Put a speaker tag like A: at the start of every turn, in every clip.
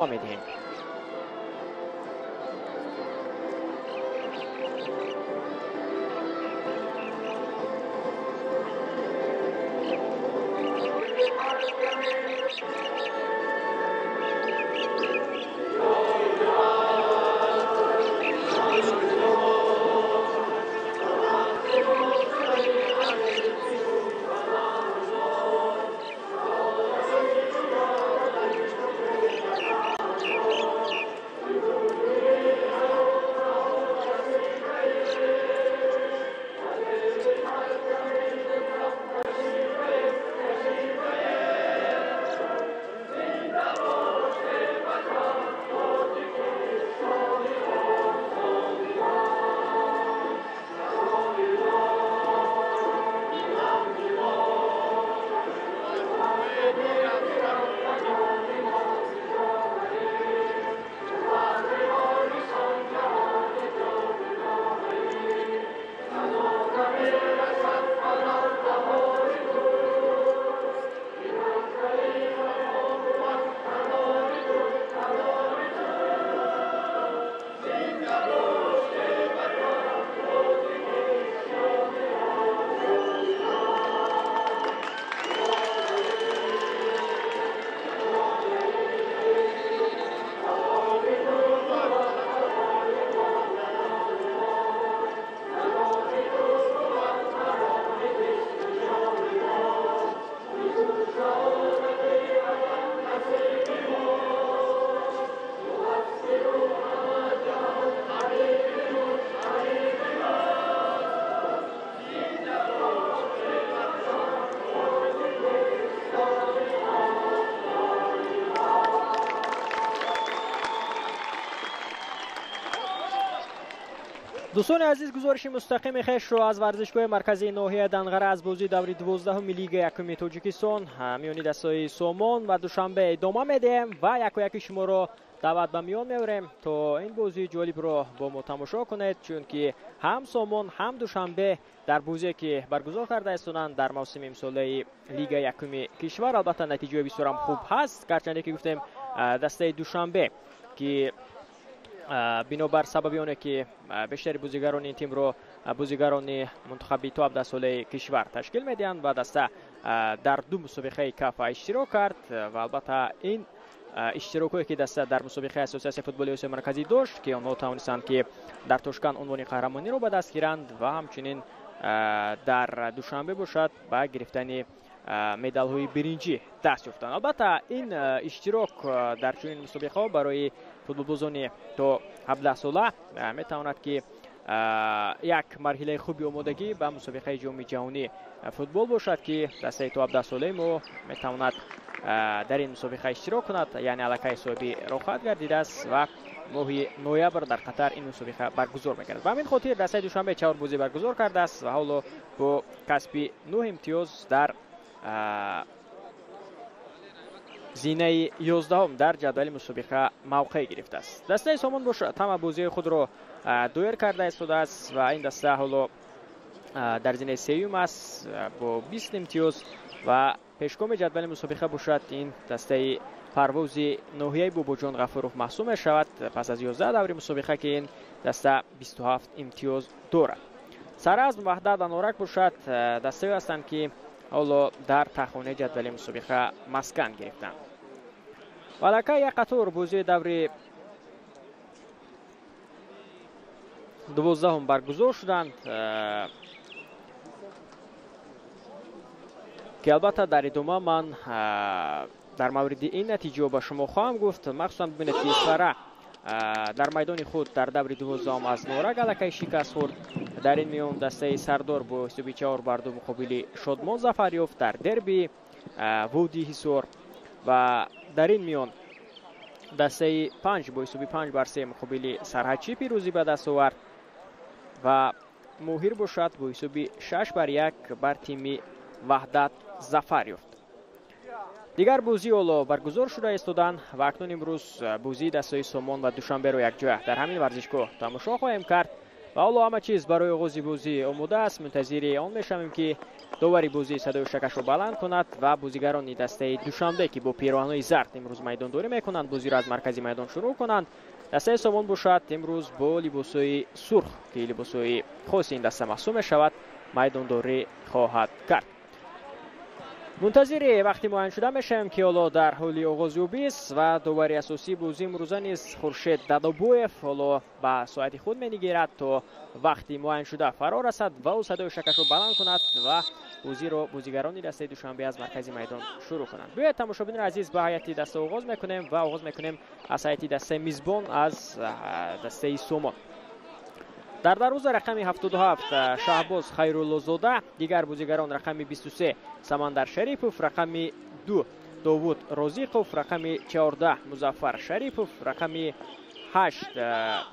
A: میدهیم. دوستان عزیز، گزارش مستقیم خویش رو از ورزشگاه مرکزی ناحیه دنغره از بازی دوره 12 لیگ یکم تاجیکستان میانی دستای سومون و دوشنبه ادامه میدیم و یکی شما رو دعوت به میان میبریم تا این بازی جالب رو با ما تماشا کنید، چون که هم سومون هم دوشنبه در بازی که برگزار کرده استونند در موسم امساله لیگ یکم کشور. البته نتیجه بسیار خوب هست، گرچه که گفتیم دسته دوشنبه که بنابر سببیونه که بیشتر بازیگران این تیم رو بازیگران منتخب توپ در سال کشور تشکیل میدن و دسته در دو مسابقه کاف اشتراک کرد و البته این اشتراکی که دسته در مسابقه اساسیاسیون فوتبال آسیا مرکزی داشت که آنها توانستند که در تاشکند عنوان قهرمانی رو به دست گیرند و همچنین در دوشنبه باشد به گرفتن مدال های برنجی دست یافتند. البته این اشتراک در چنین مسابقه برای فوتبالبازان تا 17 ساله میتواند که یک مرحله خوبی آمادگی به مسابقه جام جهانی فوتبال باشد که دسته تا 17 ساله ما میتواند در این مسابقه اشتراک کند، یعنی علاقه حسابی را خواهد گردیده است و ماه نوامبر در قطر این مسابقه برگزار می‌گردد. به همین خاطر دسته دوشنبه 4 بازی برگزار کرده است و حالا با کسب 9 امتیاز در زینه 11 در جدول مسابقه موقع گرفته است. دسته سومون باشد تمام بازی خود را دویر کرده است و این دسته حالا در زینه سوم است با 20 امتیاز و پیشگام جدول مسابقه باشد این دسته پرواز ناحیه بوبوجان غفوروف محسوب شود پس از 11 دوره مسابقه که این دسته 27 امتیاز دارد. سرعزم وحدت انارک باشد دسته هستند که حالا در تخمینه جدول مسابقه مسکن گرفتند. ولکه یک قطار بازی دوره 12 برگزار شدند که البته در ادامه من در مورد این نتیجه به شما خواهم گفت. مخصوصا ببینید که سره در میدان خود در دوره 12 از نورک الکی شکست خورد. در این میان دسته سردار با 34 بر 2 مقابل شادمان ظفر یافت در دربی وودی حصار و در این میان دسته 5 با 25 بر 3 مقابل سرحدچی پیروزی به دست آورد و موهیر باشد با 6 بر 1 بر تیم وحدت ظفر یافت. دیگر بازی اولا برگزار شده استودن و اکنون امروز بازی دسته سومون و دوشنبه رو یک جا در همین ورزشگاه تماشا خواهیم کرد ва ҳоло ҳама чиз барои оғози бозӣ омода аст. мунтазири он мешавем ки довари бозӣ садои шакашро баланд кунад ва бозигарони дастаи Душанбе ки бо пироҳанои зард имрӯз майдондорӣ мекунанд, бозиро аз маркази майдон шурӯъ конанд. дастаи Сомон бошад имрӯз бо либосои сурх ки либосои хоси ин даста маҳсуб мешавад майдондорӣ хоҳад кард. мунтазири вақти муайян шуда мешавем ки ҳоло дар ҳоли оғозёбист ва довари асосии бозӣ имрӯза низ Хуршед Дадобоев ҳоло ба соати худ менигирад то вақти муайян шуда фаро расад ва ӯ садои шакашро баланд кунад ва бозиро бозигарони дастаи Душанбе аз маркази майдон шурӯъ конанд. биёед тамошобинони азиз ба ҳайати даста оғоз мекунем ва оғоз мекунем аз ҳайати дастаи мизбон аз дастаи Сомон. дар дарвоза рақами 77 Шаҳбоз Хайруллозода, дигар бозигарон рақами 23 Самандар Шарипов, рақами 2 Довуд Розиқов, рақами 14 Музаффар Шарипов, рақами 8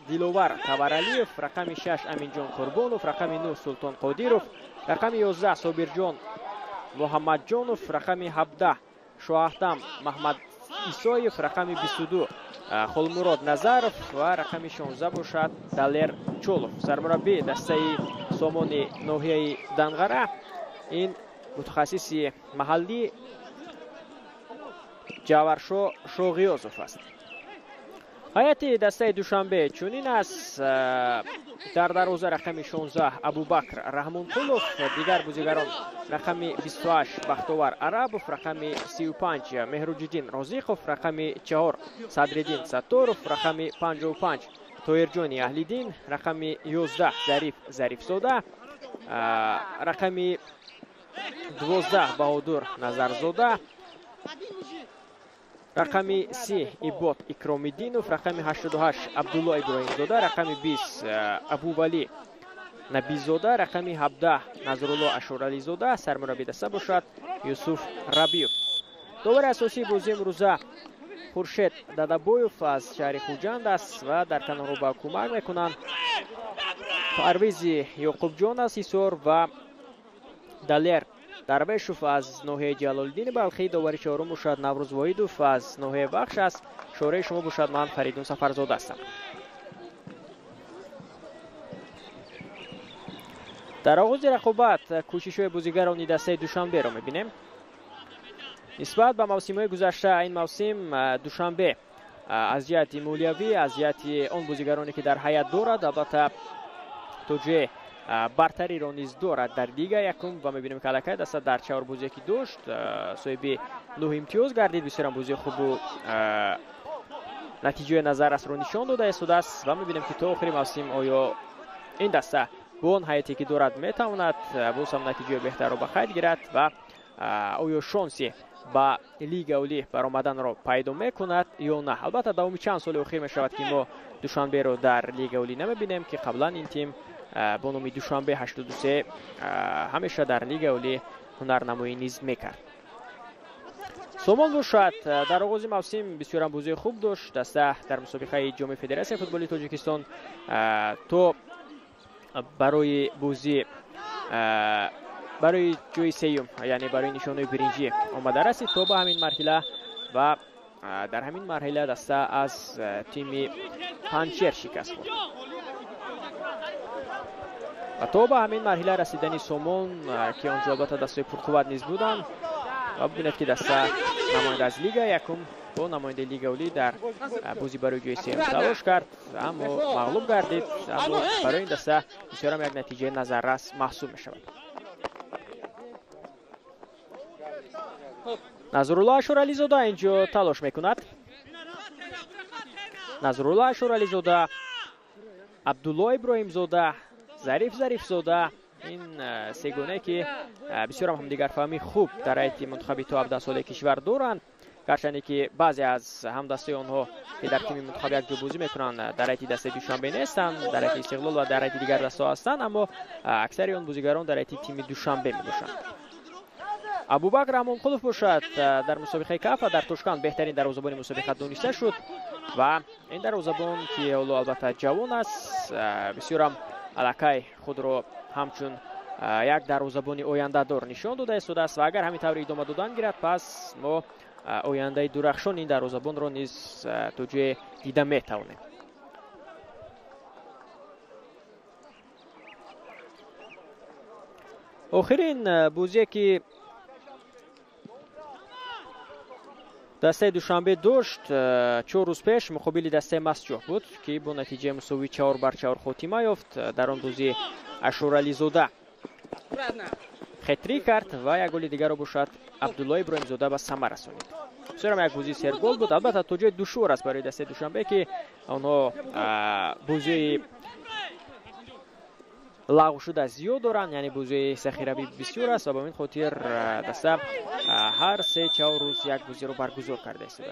A: Диловар Таваралиев, рақами 6 Аминҷон Қурбонов, рақами 9 Султон Қодиров, рақами 11 Собирҷон Муҳаммадҷонов, рақами 17 Шоаҳдам Маҳмад Исоев, рақами 22 Холмурод Назаров ва рақами 16 бошад Далер Чолов. сармураббии дастаи Сомони ноҳияи Данғара ин мутахассиси маҳаллӣ Ҷаваршо Шоғиёзов аст. ҳайати дастаи Душанбе чунин аст. дар дарвоза рақами 16 Абубакр Раҳмонқулов, дигар бозигарон рақами 28 Бахтовар Арабов, рақами 35 Меҳруҷиддин Розиқов, рақами 4 Садриддин Сатторов, рақами 55 Тоирҷони Аҳлиддин, рақами 11 Зариф Зарифзода, рақами 12 Баҳодур Назарзода, рақами 30 Ибод Икромиддинов, рақами 88 Абдулло Иброҳимзода, рақами 20 Абували Набизода, рақами 17 Назрулло Ашурализода. сармураббии даста бошад Юсуф Рабиев. довари асосии бозӣ имрӯза Хуршед Дадабоев аз шаҳри Хуҷанд аст ва дар канорҳо ба кӯмак мекунанд Парвизи Ёқубҷон аз Ҳисор ва Далер Дарвешов аз ноҳияи Ҷалолиддини Балхӣ. довари чорум бошад Наврӯз Воҳидов аз ноҳияи Бахш аст. шораи шумо бошад ман Фаридун Сафарзода ҳастам. дар оғози рақобат кӯшишҳои бозигарони дастаи Душанберо мебинем. нисбат ба мавсимҳои гузашта ин мавсим Душанбе аз ҷиҳати молиявӣ, аз ҷиҳати он бозигароне ки дар ҳайат дорад албатта тоҷи бартариро низ дорад дар лига якум ва мебинем ки аллакай даста дар чаҳорбозие ки дошт соҳиби 9 имтиёз гардид. бисёрам бозии хубу натиҷаи назаррасро нишон дода истодааст ва мебинем ки то охири мавсим оё ин даста бо он ҳайате ки дорад метавонад боз ҳам натиҷаи беҳтарро ба хайд гирад ва оё шонси ба лига олӣ баромаданро пайдо мекунад ё на. албатта давоми чанд соли охир мешавад ки мо Душанберо дар лига олӣ намебинем ки қаблан ин тим бо номи Душанбе 83 ҳамеша дар лига олӣ ҳунарнамоӣ низ мекард. Сомон бошад дар оғози мавсим бисёрам бозии хуб дошт. даста дар мусобиқаи ҷоми Федератсияи футболи Тоҷикистон то барои бозӣ барои ҷои сеюм, яъне барои нишонаи биринҷӣ омада расид то ба ҳамин марҳила ва дар ҳамин марҳила даста аз тими Панҷшер шикаст хӯрд. ва то ба ҳамин марҳила расидани Сомон ки онҷо албатта дастаи пурқувват низ буданд ва бубинед ки даста намоянда аз лига якум бо намояндаи лига олӣ дар бозӣ барои ҷои сеюм талош кард, аммо мағлуб гардид. аммо барои ин даста бисёрам як натиҷаи назаррас маҳсуб мешавад. Назрулло Ашурализода инҷо талош мекунад. Назрулло Ашурализода, Абдулло Иброҳимзода, Зариф Зарифзода, ин сегоне ки бисёрам ҳамдигарфаҳмӣ хуб дар ҳайати мунтахаби то 17 солаи кишвар доранд. гарчанде ки баъзе аз ҳамдастаи онҳо ки дар тими мунтахаб якҷо бозӣ мекунанд дар ҳайати дастаи Душанбе нестанд, дар ҳайати Истиқлол ва дар ҳайати дигар дастаҳо ҳастанд, аммо аксари он бозигарон дар ҳайати тими Душанбе мебошанд. Абубакр Раҳмонқулов бошад дар мусобиқаи КАФ дар Тошканд беҳтарин дарвозабони мусобиқа дониста шуд ва ин дарвозабон ки ҳоло албатта ҷавон аст бисёрам аллакай худро ҳамчун як дарвозабони ояндадор нишон дода истодааст ва агар ҳамин тавре идома додан гирад пас мо ояндаи дурахшон ин дарвозабонро низ то ҷое дида метавонем. آخرین بازی که دسته دوشنبه داشت 4 روز پیش مقابل دسته مسجح بود که با نتیجه مساوی 4-4 خاتمه یافت. در آن بازی اشورعلی زاده خطری کرد و یک گل دیگر را باشد عبدالله ابراهیم زاده به ثمر رسانید. بسیار یک بازی سر گل بود. البته تا جای دشوار است برای دسته دوشنبه که آنها بازی لغو شده زیاد دارند، یعنی بازی ذخیره بسیار است و با این خاطر دسته هر 3-4 روز یک بازی رو برگزار کرده است.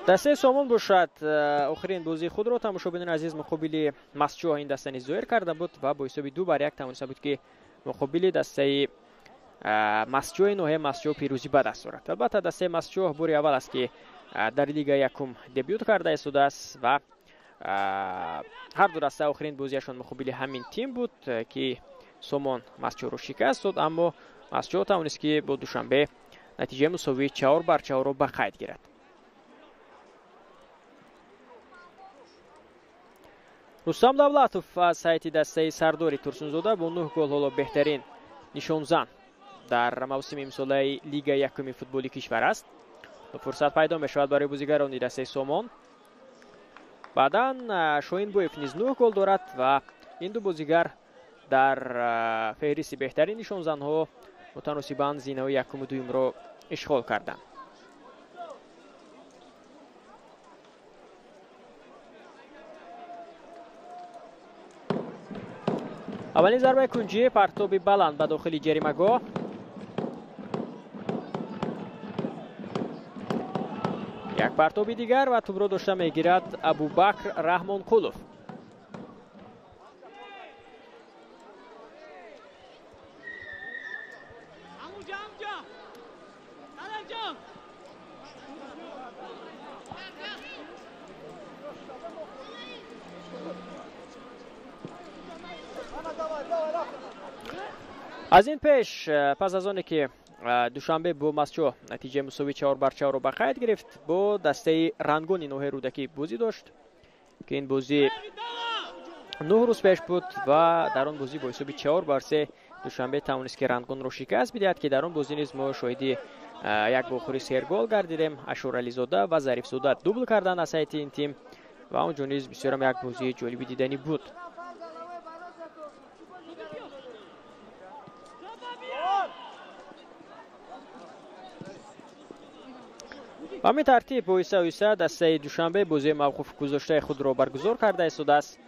A: دسته سامان باشد آخرین بازی خود را تماشاگران عزیز مقابل مسجح این دسته نیز ظاهر کرده بود و با حساب 2-1 تمام بود که مقابل دسته مسجح نوحه مسجح پیروزی به دست آورد. البته دسته مسجح بار اول است که در لیگ یکم دبیوت کرده است و هر دو دسته آخرین بازیشان مقابل همین تیم بود که سامان مسجح رو شکست داد، اما مسجح توانست که با دوشنبه نتیجه مساوی 4-4 را به قید گیرد. رستم давлатов از سایت دسته سرداری ترسونزاده با 9 گل حالا بهترین نشانزن در موسم امساله لیگ یکم فوتبالی کشور است. فرصت پیدا میشود برای بازیگران دسته سامان. بعداً شاهین بویف نیز 9 گل دارد و این دو بازیگر در فهرست بهترین نشانزنها متناسباً زینه یکم و دوم را اشغال کردند. اولین ضربه کنجی پرتاب بلند به داخل جریمه‌گاه. یک پرتاب دیگر و توپ را داشته میگیرد ابوبکر رحمانقلوف. از این پیش پس از آنی که دوشنبه با مسجح نتیجه مساوی 4-4 را به قید گرفت، با دسته رنگون نوحه رودکی بازی داشت که این بازی 9 روز پیش بود و در آن بازی با حساب 4-3 دوشنبه توانست که رنگون را شکست بدهد که در آن بازی نیز ما شاهدی یک بخوری سر گل گردیدیم. اشورعلی زاده و ظریف زاده دوبل کردن از سایت این تیم و اونجا نیز بسیار یک بازی جالب دیدنی بود. و همین ترتیب آهسته دسته دوشنبه بازی موقوف گذاشته خود را برگزار کرده است.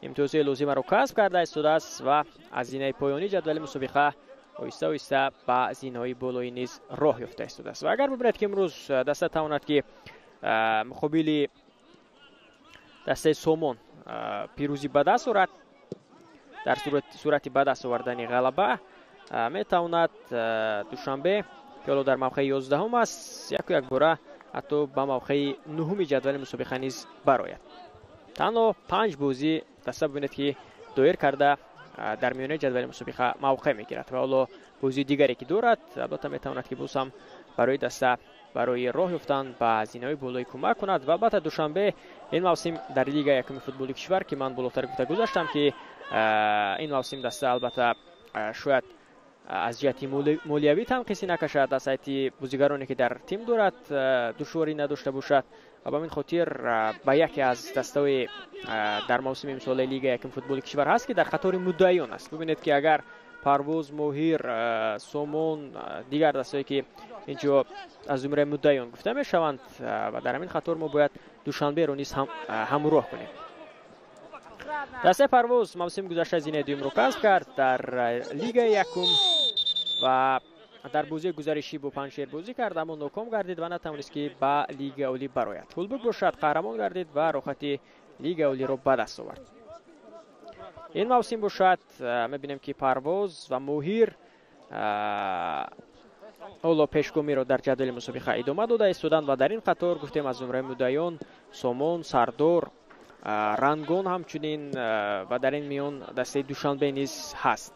A: امتیاز لازم را کسب کرده است و از زینه پایانی جدول مسابقه آهسته به زینه‌های بالایی نیز راه یافته است. و اگر ببینید که امروز دسته تواند که مقابل دسته سامان پیروزی به دست آورد، در صورت به دست آوردن غلبه میتواند دوشنبه که حالا در موقع 11 است یک باره حتی به موقع 9 جدول مسابقه نیز برآید. تنها 5 بازی دسته ببینید که دایر کرده در میانه جدول مسابقه موقع میگیرد و حالا بازی دیگری که دارد البته میتواند که باز هم برای دسته برای راه یافتن به زینه‌های بالایی کمک کند. و البته دوشنبه این موسم در لیگ یکم فوتبالی کشور که من بالاتر گفته گذاشتم که این موسم دسته البته شاید از جهت مالیوی تنقیصی نکشد، از سایت بازیگرانی که در تیم دارد دشواری نداشته باشد و به این خاطر به یکی از دسته‌های در موسم امسال لیگ یکم فوتبال کشور هست که در قطار مدعیان است. ببینید که اگر پرواز، ماهیر، سامان، دیگر دسته‌ای که اینجا از زمره مدعیان گفته میشوند و در همین قطار ما باید دوشنبه رو نیز همراه کنیم. دسته پرواز موسم گذشته زینه دوم رو کسب کرد در لیگ یکم و در بازی گزارشی با پنجشیر بازی کرد اما ناکام گردید و نتوانست که به لیگ اولی برآید. هولبوک باشد قهرمان گردید و راحتی لیگ اولی رو به دست آورد. این موسم باشد میبینیم که پرواز و ماهیر اولا پیشگامی رو در جدول مسابقه ادامه داده ایستادند و در این قطار گفتیم از زمره مدعیان سامان، سردار، رنگون همچنین و در این میان دسته دوشنبه نیز هست.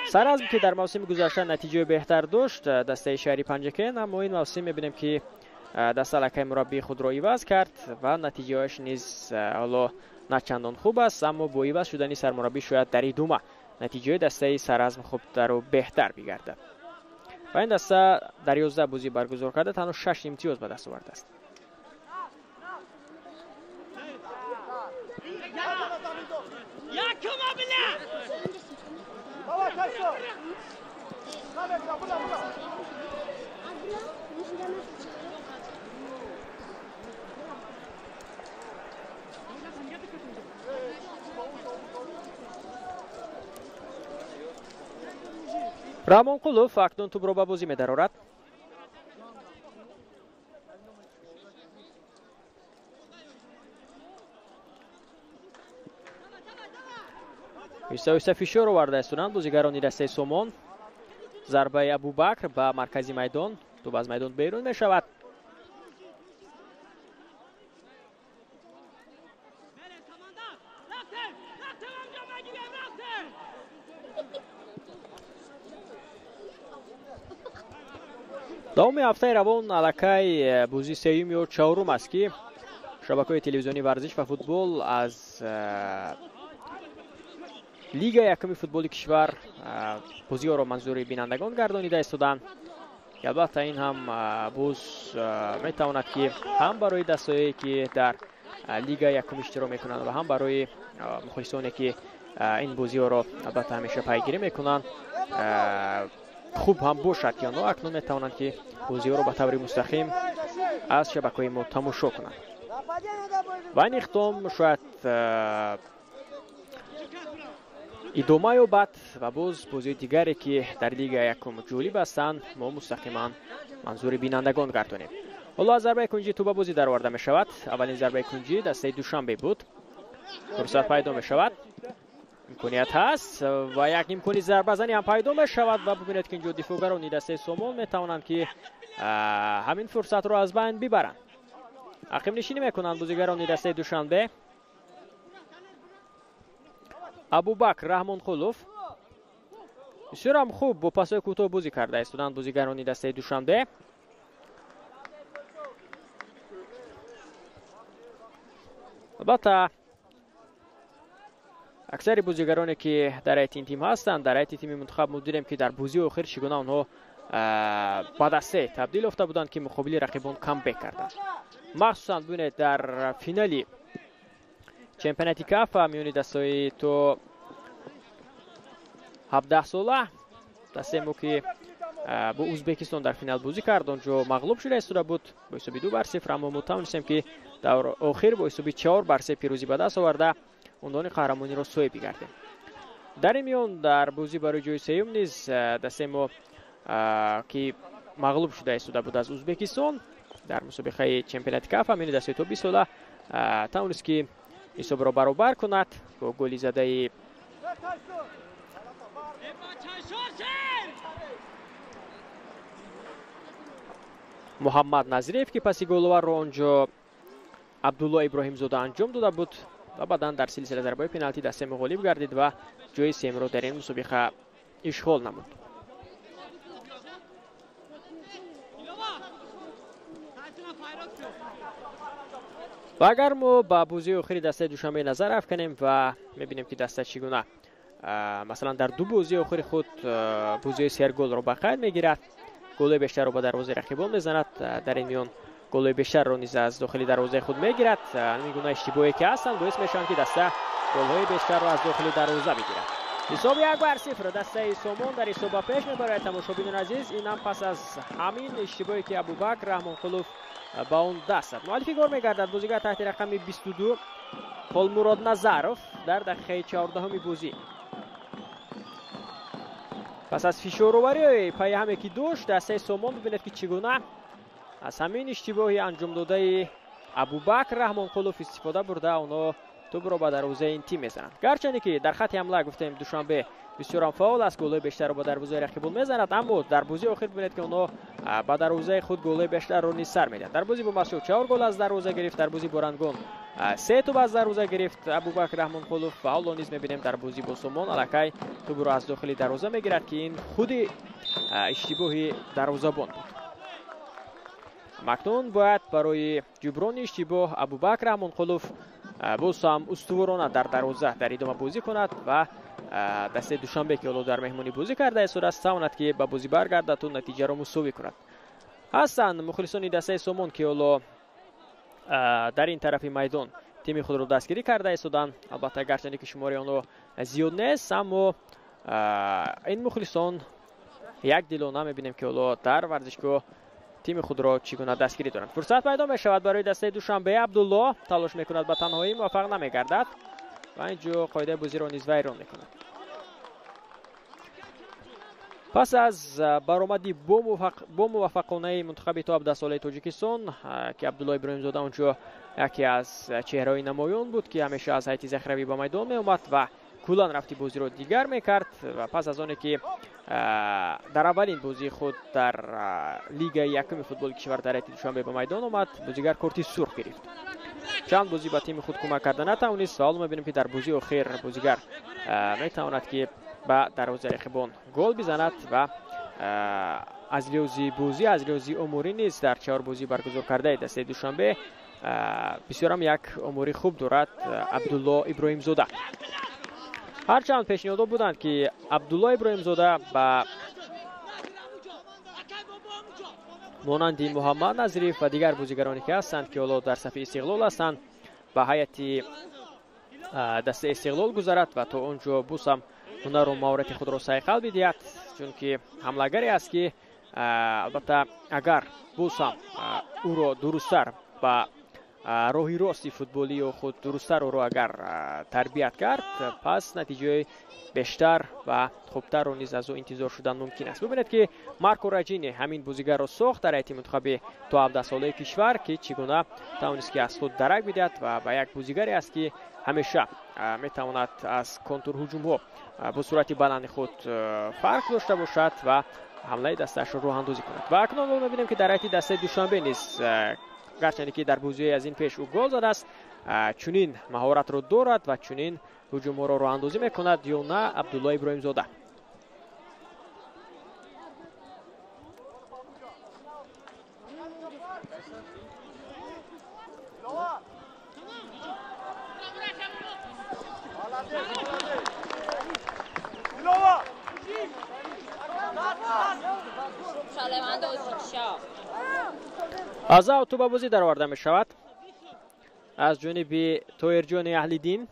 A: سرازم که در موسم گذشته نتیجه بهتر داشت دسته شهری پنجکین، اما این موسم می‌بینیم که دسته لکه مربی خود را عوض کرد و نتیجه‌اش نیز حالا نه چندان خوب است، اما با عوض شدن سرمربی شاید در ادامه نتیجه دسته سرازم خوبتر و بهتر بگردد. و این دسته در 11 بازی برگزار کرده تنها 6 امتیاز به دست آورده است. رحمان قلوف اکنون توپ را به بازی می‌درآورد. ایستا فشار آورده استند بازیگران دسته سومون. ضربه ابوبکر به مرکزی میدان، توپ از میدان بیرون می‌شود. دوم هفته روان الکی بازی سوم یا چهارم است که شبکه‌های تلویزیونی ورزش و فوتبال از لیگ یکم فوتبال کشور بازی ها را منظور بینندگان گردانیده استودند. البته این هم باز میتواند که هم برای دستایی که در لیگ یکم اشتراک میکنند و هم برای مخلصانی که این بازی ها را البته همیشه پیگیری میکنند خوب هم باشد یا نه. اکنون میتوانند که بازی ها را به طور مستقیم از شبکه‌های ما تماشا کنند و این اقدام شاید ادامه یابد و باز بازی دیگری که در لیگ یکم جالب هستند ما مستقیما منظور بینندگان گردانیم. حالا از ضربه کنجی توپ بازی درآورده می شود. اولین ضربه کنجی دسته دوشنبه بود. فرصت پیدا می شود، امکانیت هست و یک امکانی ضربه زنی هم پیدا می شود و ببینید که اینجا دفاعگران دسته سومون می توانند که همین فرصت را از بین ببرند. عقب نشینی میکنند بازیگران دسته دوشنبه. ابوبکر رحمان خلوف بسیار هم خوب با پاس‌های کوتاه بازی کرده استودند بازیگران دسته دوشنبه. البته اکثر بازیگرانی که در هیئت این تیم هستند در هیئت تیم منتخب ما دیدیم که در بازی آخر چگونه آنها با دسته تبدیل یافته بودند که مقابل رقیبان کامبک کردند. مخصوصا ببینید در فینالی چمپیونات کاف میون دستای تو 17 ساله دسته ما که با ازبکستان در فینال بازی کرد اونجا مغلوب شده استوده بود با حساب 2-0 اما ما توانستیم که در آخر با حساب 4-0 پیروزی به دست آورده عنوان قهرمانی را سوی بگردیم. در این میان در بازی برای جای سوم نیز دسته ما که مغلوب شده استوده بود از ازبکستان در مسابقه چمپیونات کاف میون دسته تو 20 ساله توانست که حساب را برابر کند با گلی زده محمد نظریف که پسی گل‌آور را آنجا عبدالله ابراهیم زاده انجام داده بود و بعدا در سلسله ضربه‌های پنالتی دسته ما غالب گردید و جای سوم را در این مسابقه اشغال نمود. و اگر ما با بازی آخری دسته دوشنبه نظر افکنیم و میبینیم که دسته چگونه مثلا در دو بازی آخری خود بازی سر گل را به قید میگیرد، گل بیشتر را به دروازه رقیبان میزند، در این میان گل بیشتر را نیز از داخل دروازه خود میگیرد. همین گونه اشتباهی که هستند باعث میشن که دسته گل‌های بیشتر را از داخل دروازه بگیرد. حساب 1-0 دسته سومون در حساب پیش میبره. تماشابینان عزیز این هم پس از همین اشتباهی که ابوبکر رحمان خلوف با اون دست مؤلفی گل میگردد بازیگر تحت رقم 22 خلمراد نظرف در دقیقه 14 بازی. پس از فشارآوری پای هم یکی دوش دسته سومون ببینید که چگونه از همین اشتباهی انجام داده ابوبکر رحمان خلوف استفاده برده اونا توپ رو با دروازه این تیم میزنند. گرچه که در خط حمله گفتیم دوشنبه بسیار فعال است، گل‌های بیشتر رو با دروازه رقیب میزند، اما در بازی اخیر ببینید که اونها با دروازه خود گل‌های بیشتر رو نیز سر میدن. در بازی با مسعود 4 گل از دروازه گرفت، در بازی با رنگون 3 توپ از دروازه گرفت ابوبکر رحمانقلوف و حالا نیز می‌بینیم در بازی با سومون الکی توپ رو از داخل دروازه میگیرد که این خود اشتباهی دروازه‌بان بود. مکنون باید برای جبران اشتباه ابوبکر رحمانقلوف باز هم استوارانه در دروازه در ادامه بازی کند و دسته دوشنبه که در مهمانی بازی کرده است دست تواند که به بازی برگردد و نتیجه را مساوی کند. هستند مخلصان دسته سومون که در این طرف میدان تیم خود را دستگیری کرده ایستادند. البته گرچه که شماره آنها زیاد نیست، اما این مخلصان یک دلانه میبینیم که در ورزشگاه تیم خود را چگونه دستگیری دارند. فرصت پیدا می شود برای دسته دوشنبه. عبدالله تلاش میکند به تنهایی، موفق نمیگردد و اینجا قاعده بازی را نیز ویران میکند. پس از برآمدی با موفقانه منتخب تا 17 ساله تاجیکستان که عبدالله ابراهیم زاده اونجا یکی از چهره‌های نمایان بود که همیشه از حیث ذخیروی به میدان می اومد و کلا رفتی بازی رو دیگر میکرد و پس از آنی که در اولین بازی خود در لیگ یکم فوتبال کشور در حیث دوشنبه به میدان آمد، بازیگر کارت سرخ گرفت. چند بازی به تیم خود کمک کرده نتوانست. حالا می‌بینیم که در بازی اخیر بازیگر میتواند که به دروازه رقیبان گل بزند و از لحاظ بازی از لحاظ اموری نیز در 4 بازی برگزار کرده دسته دوشنبه بسیار هم یک اموری خوب دارد عبدالله ابراهیم زاده. هرچند پیشنهاد بودند که عبدالله ابراهیم زاده به مانند محمد نظریف و دیگر بازیگرانی که هستند که حالا در صف استقلال هستند به هیئت دسته استقلال گذارد و تا اونجا بوسم هنر و مهارت خود را سایقل بدهد، چون که حملگری است که البته اگر بوسم او را درست‌تر با راهی راستی فوتبالی و خود درست‌تر او را اگر تربیت کرد پس نتیجه بیشتر و خوبتر و نیز از او انتظار شدن ممکن است. ببینید که مارکو راجینی همین بازیگر را ساخت در هیئت منتخب تا 17 ساله کشور که چگونه توانست که از خود درک بدهد و با یک بازیگری است که همیشه میتواند از کنتور هجوم ها به صورت بلند خود فرق داشته باشد و حمله دستش را راه اندازی کند. و اکنون می‌بینیم که در هیئت دسته دوشنبه نیست گرچه که در بازی از این پیش او گل زده است، چنین مهارت را دارد و چنین هجوم را راه اندازی میکند یا نه عبدالله ابراهیم زاده. از اوت به بازی در آورده می شود از جانب طاهرجان اهلیدین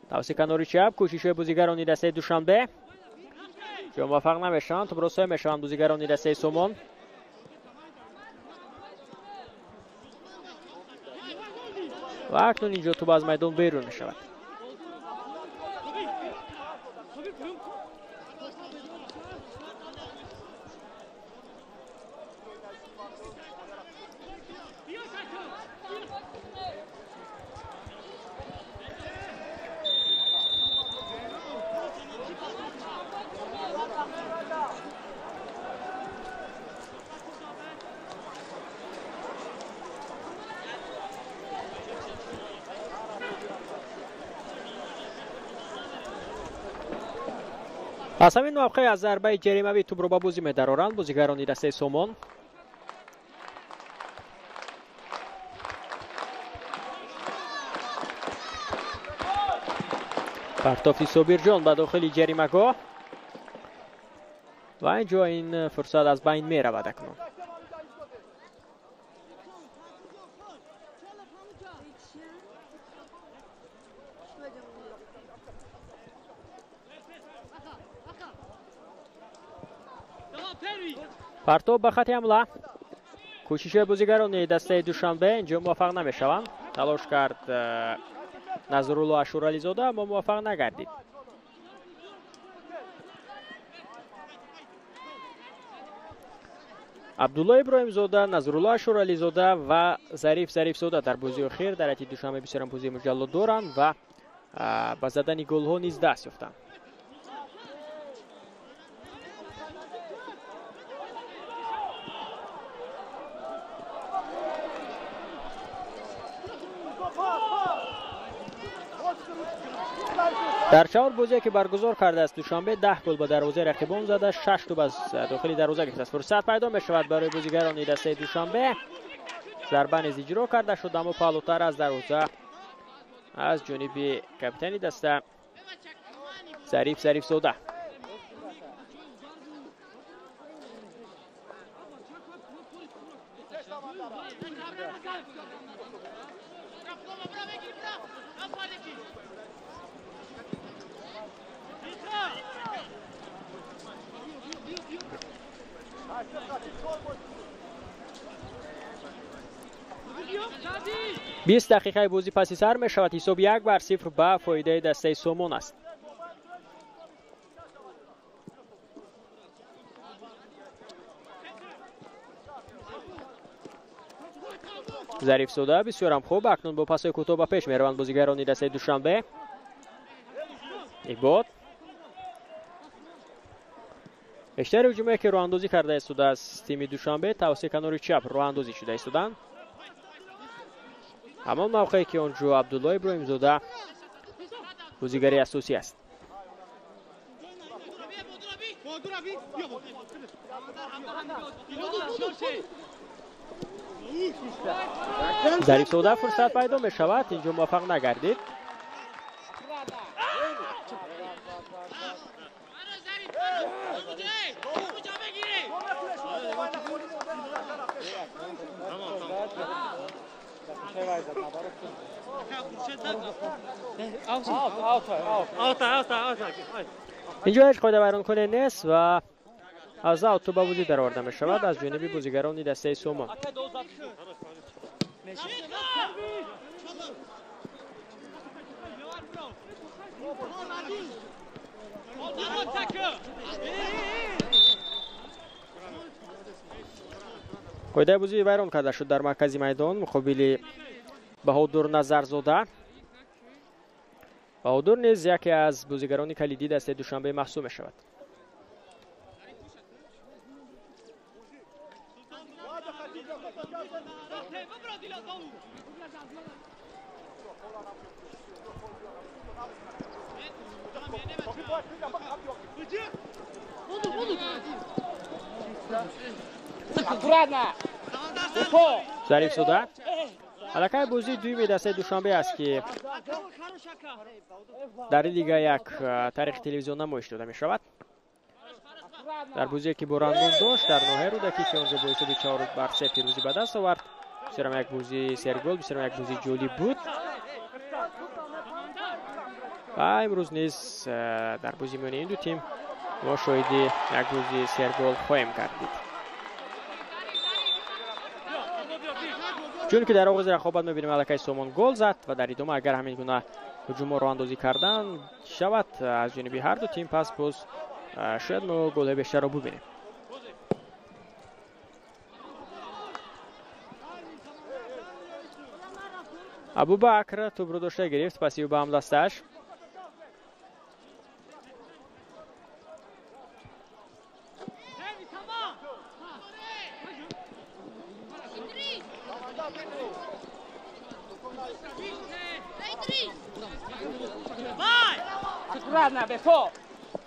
A: توسط کناری چپ. کوشش بازیگران دسته دوشنبه که موفق نمیشوند، توپ را سایر میشوند بازیگران دسته سومون. و اکنون اینجا توپ از میدان بیرون می شود. از همین موقع از ضربه جریمه‌ای توپ را به بازی می‌درارند بازیگران دسته سومون. پرتافی صابرجان به داخل جریمه‌گاه و اینجا این فرصت از بین می‌رود اکنون. پرتاب به خط حمله. کوشش بازیگران دسته دوشنبه اینجا موفق نمیشوند. تلاش کرد نظرالله اشورعلی زاده اما موفق نگردید. عبدالله ابراهیم‌زاده، نظرالله شورعلی‌زاده و ظریف زاده در بازی اخیر در حتی دوشنبه بسیار بازی مجلل دارند و با زدن گل‌ها نیز دست یافتند. در 4 بازی که برگزار کرده است دوشنبه 10 گل به دروازه رقیبان زده، 6 توپ از داخل دروازه گرفته است. فرصت پیدا می شود برای بازیگران دسته دوشنبه. ضربه نیز اجرا کرده شد اما بالاتر از دروازه از جانب کاپیتان دسته ظریف زاده. بیست دقیقه بازی پس سر می شود. حساب 1-0 به فایده دسته سومون است. ظریف زاده بسیار هم خوب اکنون با پاس‌های کوتاه به پیش میروند بازیگران دسته دوشنبه. ایباد بیشتر هجومی که راه اندازی کرده است از تیم دوشنبه توسط کنار چپ راه اندازی شده ایستادند. همان موقعی که اونجا عبدالله ابراهیم‌زاده بازیگر اساسی است. ظریف زاده فرصت پیدا می شود، اینجا موفق نگردید. اینجا هیچ قاعده بیان کنه نیست و از اوت به بازی در آورده می شود از جانب بازیگران دسته سومون. قاعده بازی بیان کرده شد در مرکز میدان مقابل بهادر نظرزاده. بهادر نیز یکی از بازیگران کلیدی دسته دوشنبه محسوب می شود. ظریف زاده حلقه بازی دویم دسته دوشنبه است که در لیگ یک تاریخ تلویزیون نمایش داده می شود. در بازی که بورانگون داشت در نهایی رودکی که اونجا با حساب 4-3 پیروزی به دست آورد. بسیار یک بازی سرگل، بسیار یک بازی جولی بود و امروز نیز در بازی میان این دو تیم ما شاهد یک بازی سرگل خواهیم گردید. چون که در آغاز رقابت می‌بینیم الکای سومون گل زد و در ادامه اگر همین گونه هجوم را اندازی کردن شود از جانب هر دو تیم پس باز شاید ما گل بیشتر را ببینیم. ابوبکر توپ رو داشته گرفت پس به هم دستش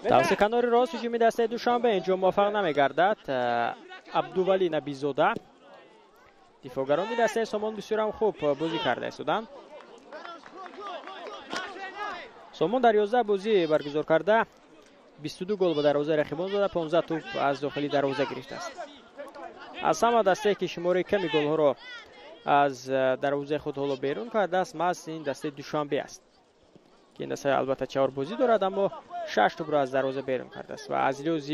A: توسط کنار راست هجومی دسته دوشنبه اینجا موفق نمیگردد. عبدولی نبیزاده دفاعگران دسته سومون بسیار هم خوب بازی کرده استودند. سومون در 11 بازی برگزار کرده 22 گل به دروازه رقیبان زده، 15 توپ از داخلی دروازه گرفته است. از همه دسته که شماره کمی گل ها را از دروازه خود حالا بیرون کرده است محض این دسته دوشنبه است که این دسته البته 4 بازی دارد اما 6 توپ را از دروازه بیرون کرده است و از لحاظ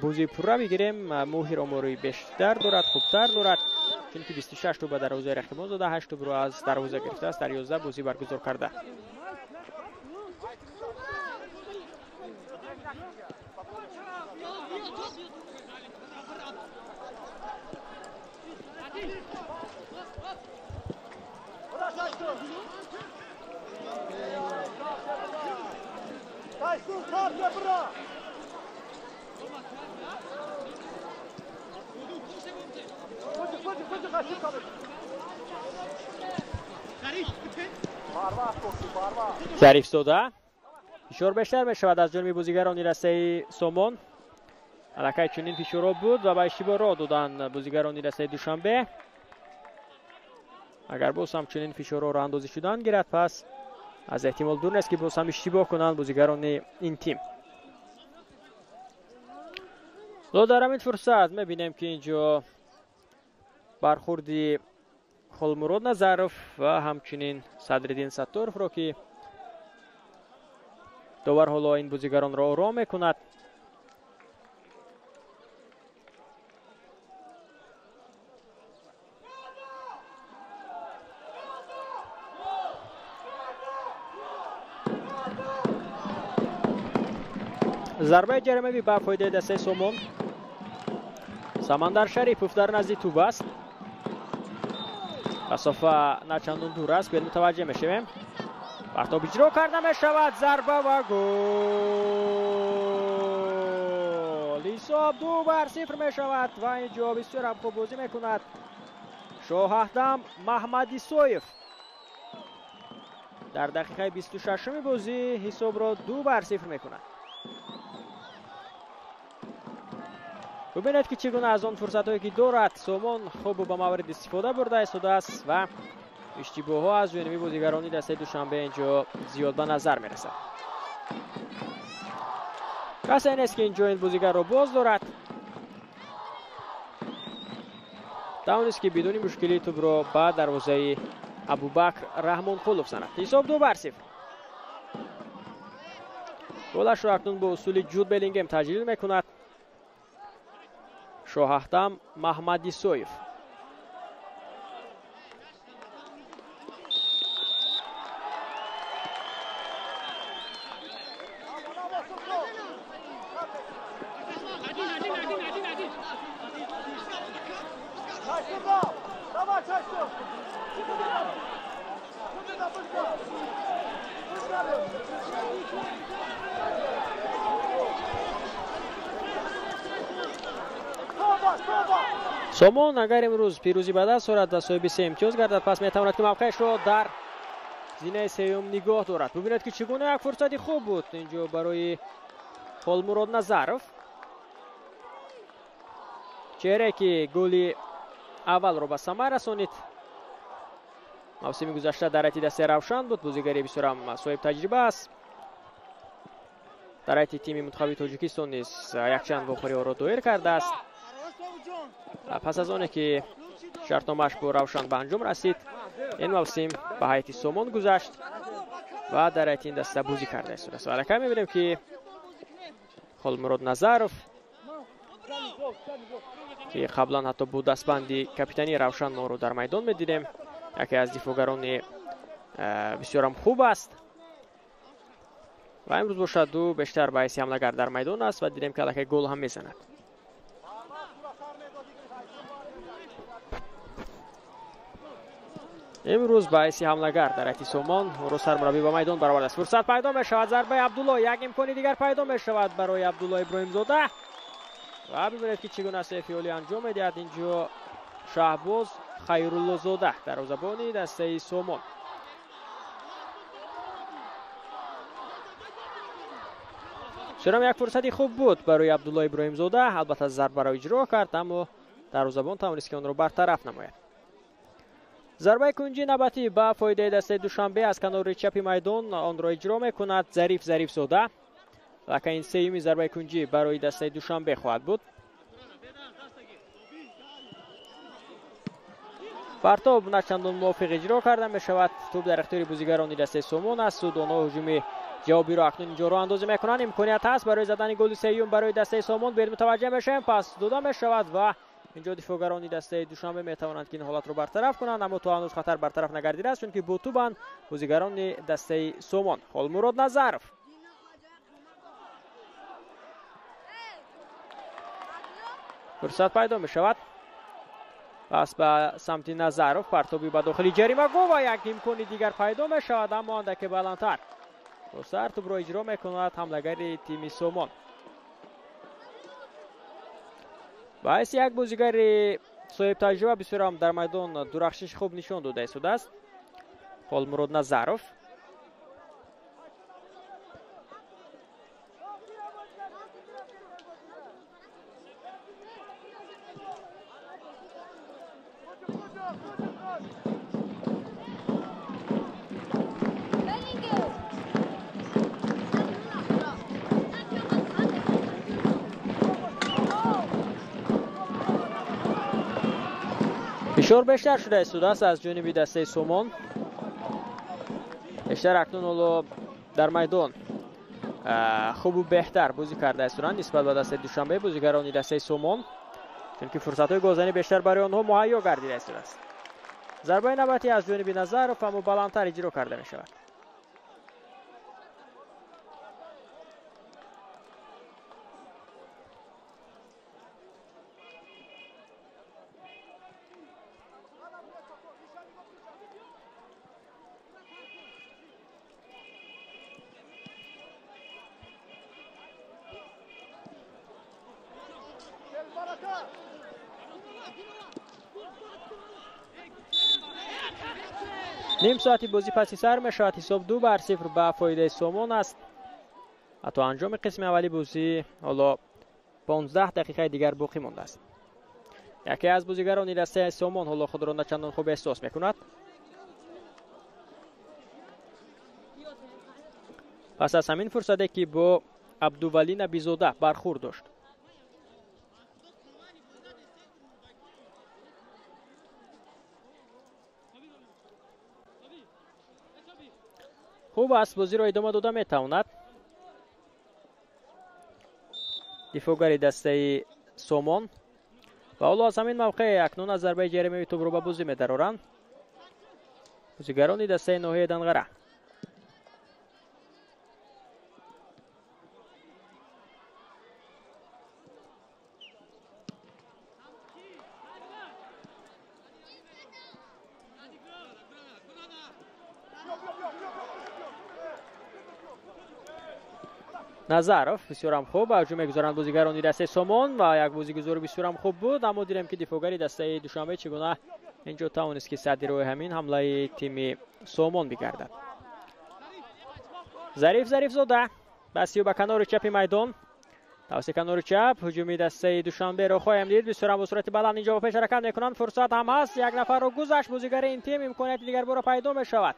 A: بازی پورا بگیریم مهر آماری بیشتر دارد، خوبتر دارد چون که 26 توپ به دروازه رقیبان زده، 8 توپ را از دروازه گرفته است در 11 بازی برگزار کرده. ظریف زاده فشار بیشتر می شود از جانب بازیگران دسته سومون. الکی چنین فشار بود و با اشتباه راه دادن بازیگران دسته دوشنبه. اگر باز هم چنین فشار را اندازی شدن گیرد پس از احتمال دور نیست که باز هم اشتباه کنند بازیگران این تیم. در همین فرصت میبینیم که اینجا برخوردی خلمرود نظرف و همچنین صدرالدین ستارف را که داور حالا این بازیگران را آرام میکند. ضربه جرمه به فایده دسته سومون. سمندر شریفوف در نزدیک توپ است. مسافه نچندان دور است که متوجه میشویم. پرتاب اجرا کرده میشود ضربه و گل. حساب 2-0 میشود و اینجا بسیار هم خوب بازی میکند شاهدم محمدی سویف. در دقیقه 26 بازی حساب را 2-0 میکند. ببینید که چگونه از آن فرصت هایی که دارد سومون خوب به مورد استفاده برده است و اشتباه ها از جانب بازیگران دسته دوشنبه اینجا زیاد به نظر میرسد. کسی نیست که اینجا این بازیگر را باز دارد. توانست که بدون مشکلی توپ را به دروازه ابوبکر رحمان قلوف زند. حساب 2-0. گلش را اکنون به اصول جود بلینگهم تجلیل میکند شاهدم محمدی سویف. سومون اگر امروز پیروزی به دست آورد و صاحب 3 امتیاز گردد پس میتواند که موقعش را در زینه سوم نگاه دارد. ببینید که چگونه یک فرصتی خوب بود اینجا برای خلمرود نظرف. چهره که گل اول را به ثمر رسانید. موسم گذشته در حیط دسته روشن بود. بازیگری بسیار هم صاحب تجربه است. در حیط تیم منتخب تاجیکستان نیز یک چند بخوری را دایر کرده است. پس از آنه که شرطنامه‌اش با روشن به انجام رسید این موسم به حیط سومون گذشت و در حیط این دسته بازی کرده است. الکی می‌بینیم که خلمرود نظرف که قبلا حتی با دستبندی کاپیتانی روشن ما رو در میدان می‌دیدیم. یکی از دفاعگران بسیار هم خوب است و امروز باشد دو بیشتر به حیث حمله‌گر در میدان است و دیدیم که الکی گل هم میزند. امروز به حیث حمله‌گر در حیط سومون او را سرمربی به میدان برآورده است. فرصت پیدا می‌شود ضربه عبدالله. یک امکانی دیگر پیدا می‌شود برای عبدالله ابراهیم زاده و ببینید که چگونه سیفیولی انجام می‌دهد اینجا شهباز خیرالله زاده دروازه‌بان دسته سومون. چرا یک فرصتی خوب بود برای عبدالله ابراهیم زاده. البته ضربه را اجرا کرد اما دروازه‌بان توانست که آن را برطرف نماید. ضربه کنجی نباتی به فایده دسته دوشنبه از کنار چپ میدان آن را اجرا میکند ظریف زاده. لکه این سومین ضربه کنجی برای دسته دوشنبه خواهد بود. پرتاب نچندان موافق اجرا کرده می شود. توپ در اختیار بازیگران دسته سومون است. سودانا هجوم جوابی را اکنون اینجا را اندازی میکنند. امکانیت هست برای زدن گل سوم برای دسته سومون. بیر متوجه میشیم پس داده می شود و اینجا دفاعگران دسته دوشنبه می توانند که این حالت رو برطرف کنند اما تا هنوز خطر برطرف نگردیده است چون که با توپند بازیگران دسته سومون. خلمرود نظرف فرصت پیدا می شود پس به سمت نظرف پرتابی به داخلی جریمه گو و یک امکانی دیگر پیدا می شود اما اندک بلندتر با سر توپ را اجرا میکند حمله‌گر تیم سومون. باعث یک بازیگر صاحب تجربه بسیار هم در میدان درخشش خوب نشان داده شده است. خالمراد نظرов. فشار بیشتر شده است از جانب دسته سومون. بیشتر اکنون اولو در میدان خوب و بهتر بازی کرده استند نسبت به دسته دوشنبه بازیگران دسته سومون، چون که فرصت‌های گلزنی بیشتر برای آنها مهیا گردیده است. ضربه نوبتی از جانب نظرov اما بلندتر اجرا کرده می شود. نیم ساعتی بازی پسی سر می شود. حساب 2-0 به فایده سومون است. حتی انجام قسم اولی بازی حالا 15 دقیقه دیگر باقی مانده است. یکی از بازیگران دسته سومون حالا خود را چندان خوب احساس میکند. پس از همین فرصتی که با عبدولی نبیزاده برخورد داشت. خوب است، بازی را ادامه داده میتواند. دفاعگر دسته سومون و حالا از همین موقع اکنون از ضربه جریمه توپ را به بازی می‌درارند بازیگران دسته ناحیه دنغره. نظرov بسیار هم خوب هجوم می‌گذارند بازیگران دسته سومون و یک بازیگزار بسیار هم خوب بود، اما دیدیم که دفاعگر دسته دوشنبه چگونه اینجا توانست که صدر روی همین حمله تیم سومون بگردد. ظریف زاده بسیار به کنار چپ میدان توسط کنار چپ هجومی دسته دوشنبه رو خواهیم دید. بسیار هم به صورت بلند اینجا با پیش حرکت میکنند. فرصت هم هست، یک نفر رو گذشت بازیگر این تیم، امکانیت دیگر برای پیدا میشود،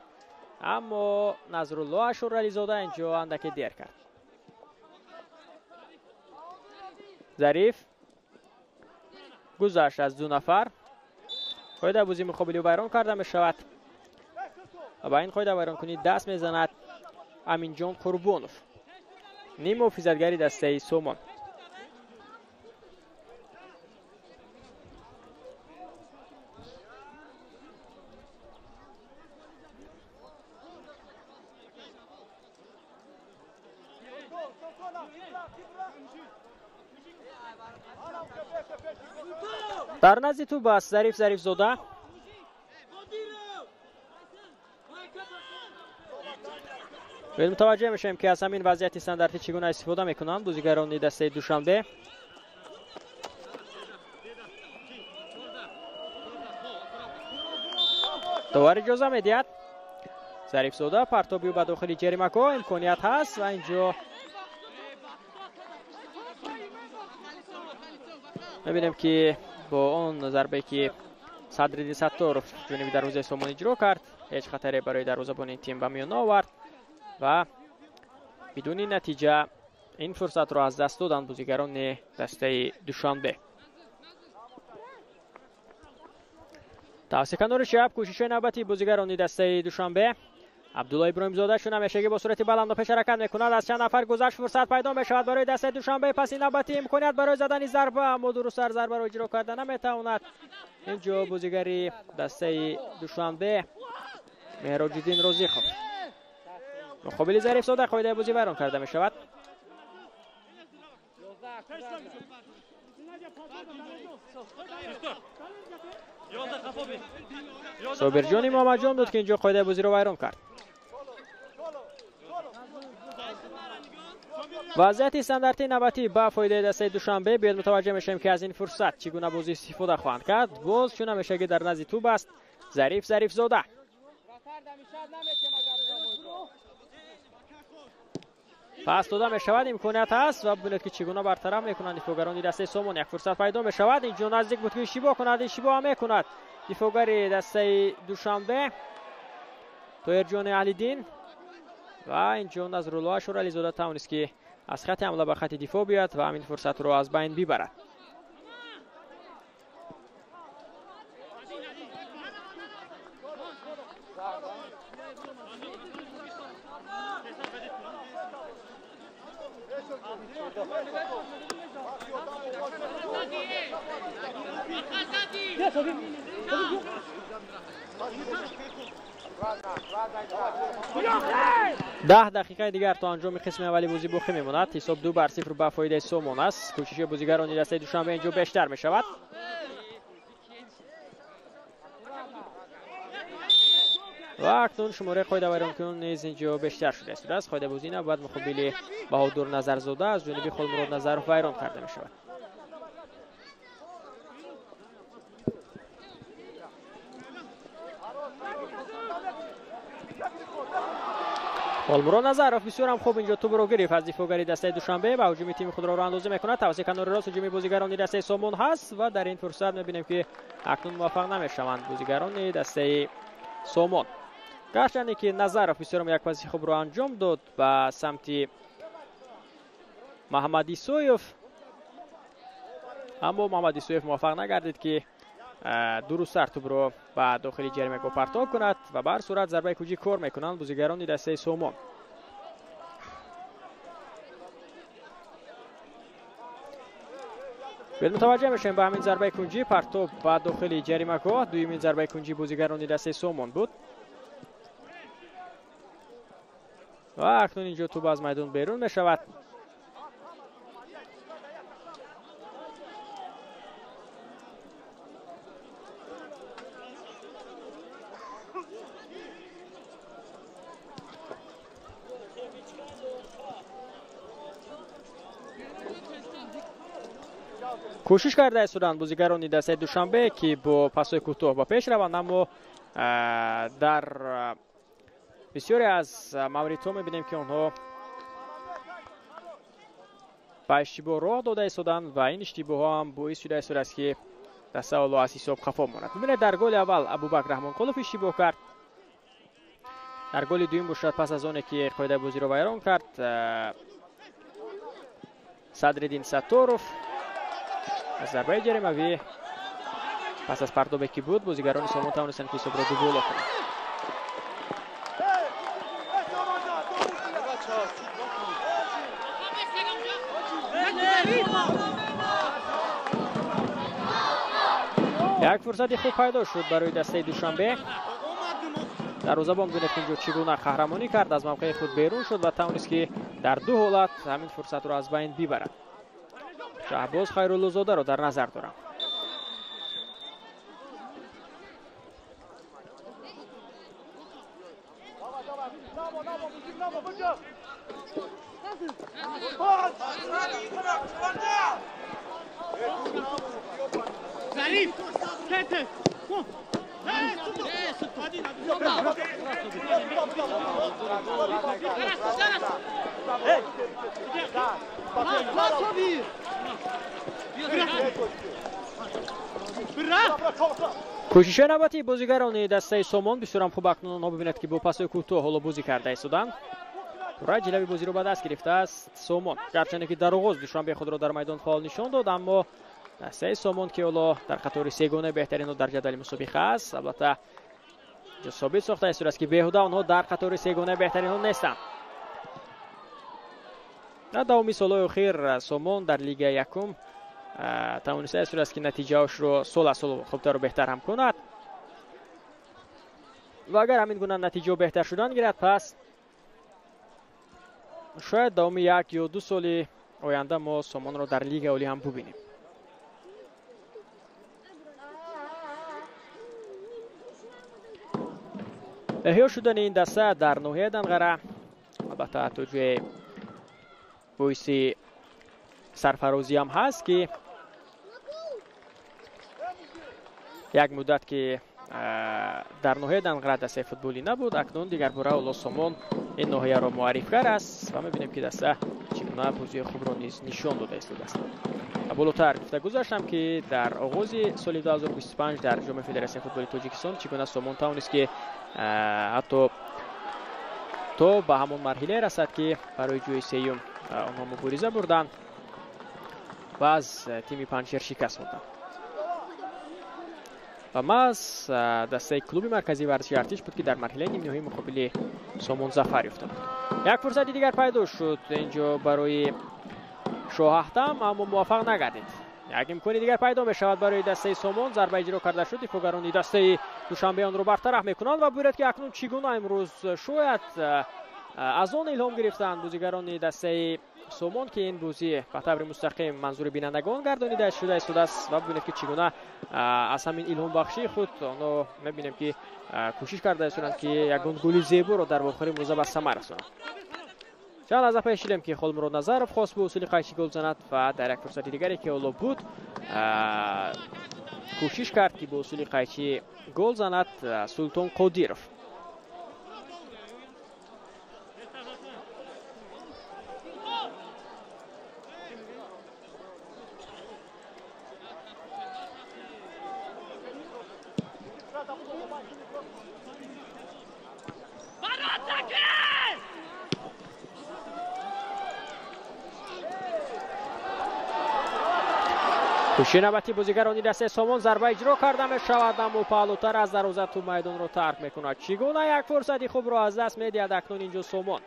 A: اما نظرالله اشورعلی زاده اینجا اندکی دیر کرد. ظریف گذشت از دو نفر. قاعده بازی مقابلی و ویران کرده می شود و با این قاعده ویران کنی دست میزند امین جان قربانوف، نیم محافظتگری دسته سومون. در نزد تو باست ظریف زاده. متوجه میشیم که از همین وضعیت استانداردی چگونه استفاده میکنند بازیگران دسته دوشنبه. داور اجازه میدهد. ظریف زاده پرتابی به داخل جریمه‌گاه، امکانیت هست و اینجا میبینیم که با اون ضربه که صدرالدین ستارov جانب دروازه سومون اجرا کرد هیچ خطری برای دروازه‌بان این تیم به میان آورد و بدون نتیجه این فرصت را از دست دادند بازیگران دسته دوشنبه. توسط کنار چپ کوشش نوبتی بازیگران دسته دوشنبه. عبدالله ابراهیم زاده شون همیشه با صورت بلند و پیش حرکت میکند. از چند نفر گذشت فرصت پیدا میشود برای دسته دوشنبه. پس این نوبتی امکانیت برای زدن ضربه، اما درست ضربه را اجرا کردن نمیتواند. اینجا بازیگری دسته دوشنبه مهراج‌الدین رازیخوف مقابل ظریف زاده قاعده بازی ویران کرده میشود. صابرجان محمد جان بود که اینجا قاعده بازی رو ویران کرد. وضعیت استانداردی نوبتی با فایده دسته دوشنبه. بیاد متوجه میشیم که از این فرصت چگونه بازی استفاده خواهند کرد. باز چون همیشه که در نزد توپ است ظریف زاده. پس داده می شود، امکانیت هست و ببینید که چگونه برطرف میکنند دفاعگران دسته سومون. یک فرصت پیدا می شود، اینجا نزدیک بود که اشتباه کند، اشتباه هم میکند دفاعگر دسته دوشنبه طاهر جان علیدین و اینجا نظرالله شور علیزاده توانست که از خط حمله به خط دفاع بیاد و همین فرصت رو از بین ببرد. ده دقیقه دیگر تا انجام قسم اولی بازی باقی میماند. حساب 2-0 به فایده سومون است. کوشش بازیگران دسته دوشنبه اینجا بیشتر می شود. و اکنون شماره قاعده ویران کنون نیز اینجا بیشتر شده است. قاعده بازی نباید مقابل بهادر نظرزاده از جانب خلمراد نظرов ویران کرده می شود. خلمراد نظرов بسیار هم خوب اینجا توپ رو گرفت از دفاعگری دسته دوشنبه و هجوم تیم خود را اندازه میکند. توسط کنار راست هجوم بازیگران دسته سومون هست و در این فرصت میبینیم که اکنون موفق نمیشوند بازیگران دسته سومون. گرچه که نظرов بسیار هم یک پاس خوب رو انجام داد به سمت محمد ایسویف، اما محمد ایسویف موفق نگردید که درست‌تر توپ رو به داخل جریمه پرتاب کند و بر صورت ضربه کوجی کار میکنند بازیگران دسته سومون. بیاد متوجه میشیم به همین ضربه کنجی پرتاب به داخل جریمه گاه. دومین ضربه کنجی بازیگران دسته سومون بود و اکنون اینجا توپ از میدان بیرون میشود. کوشش کرده استودان بازیگران دسته دوشنبه که با پاس‌های کوتاه با پیش روند، اما در بسیاری از موردها می‌بینیم که آنها با اشتباه راه داده استودان و این اشتباه هم باعث شده است که دسته اول از حساب خفا ماند. ببینید در گل اول ابوبکر رحمانقلوف اشتباه کرد، در گل دوم باشد پس از آنی که قاعده بازی را ویران کرد صدرالدین ستاروف از ضربه جریمه پس از پرتابی که بود بازیگران سومون توانستند که حساب را دو گل کنند. یک فرصت خوب پیدا شد برای دسته دوشنبه. دروازه‌بان ببینید اینجا چگونه قهرمانی کرد، از موقع خود بیرون شد و توانست که در دو حالت همین فرصت را از بین ببرد. شهباز خیرالله زاده را در نظر دارم.
B: ظریف
A: کوشش نوبتی بازیگران دسته سومون بسیار هم خوب اکنون آنها ببینید که با پاس‌های کوتاه حالا بازی کرده ایستادند. پورای جلوی بازی رو به دست گرفته است سومون، گرچه که در آغاز دوشنبه خود را در میدان فعال نشان داد، اما دسته سومون که حالا در قطار سگانه بهترین در جدول مسابقه است. البته جو ثابت ساخته است که بیهوده آنها در قطار سگانه بهترین نیستند. در دومی سال‌های اخیر سومون در لیگ یکم توانسته است که نتیجه‌اش رو سال از سال خوبتر و بهتر هم کند و اگر همین گونه نتیجه بهتر شدن گیرد پس شاید دومی 1 یا 2 سال آینده ما سومون رو در لیگ اولی هم ببینیم. احیا شدن این دسته در ناحیه دنقره البته توجه باعث سرفرازی هم هست که یک مدت که در ناحیه دنقره دسته فوتبالی نبود، اکنون دیگر باره اولا سامان این ناحیه را معرف کرده است و می‌بینیم که دسته چگونه بازی خوب را نیز نشان داده است. بالاتر گفته گذاشتم که در آغاز سال 2025 در جام فدراسیون فوتبال تاجیکستان چگونه سامان توانست که حتی تا به همون مرحله رسد که برای جای سوم آنها مبارزه بردند و از تیم پنجشیر شکست خوردند. و ماز دسته کلوب مرکزی ورزشی ارتش بود که در مرحله نیم نهایی مقابل سامان ظفر یافته بود. یک فرصت دیگر پیدا شد اینجا برای شاهختم، اما موفق نگردید. یک امکان دیگر پیدا می شود برای دسته سامان. ضربه اجرا کرده شد، دفاعگران دسته دوشنبه آن را برطرف میکنند و باید که اکنون چگونه امروز شاید از آن الهام گرفتند بازیگران دسته سامان که این بازی به طور مستقیم منظور بینندگان گردانیده شده است و ببینید که چگونه از همین الهام بخشی خود آنها میبینیم که کوشش کرده هستند که یگان گل زیبا را در آخر امروز به ثمر رسانند. چند از پیش دیدیم که خالمراد نظرов خواست به اصول قیچی گل زند و در یک فرصت دیگری که اولا بود کوشش کرد که به اصول قیچی گل زند سلطان قادیرов. شنبتی بازیگران دسته سامان ضربه اجرا کرده می شود، اما بالاتر از دروازه تو میدان را ترک میکند. چگونه یک فرصتی خوب را از دست میدهد اکنون اینجا سامان.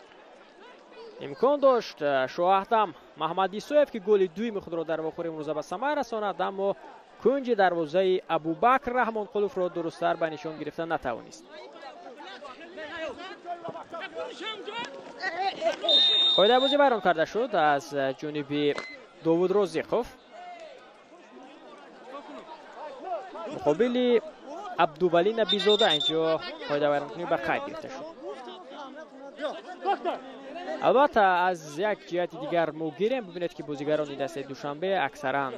A: امکان داشت شاهختم محمد ایسویف که گل دوم خود را در آخر امروز به ثمر رساند، اما کنج دروازه ابوبکر رحمانقلوف را درست‌تر به نشان گرفتن نتوانست. قاعده بازی بیان کرده شد از جانب داوود رازیقوف مقابل عبدوولی نبیزاده. اینجا قاعده بیان کنی به قید گرفته شد. البته از یک جهت دیگر ما گیریم ببینید که بازیگران دسته دوشنبه اکثرا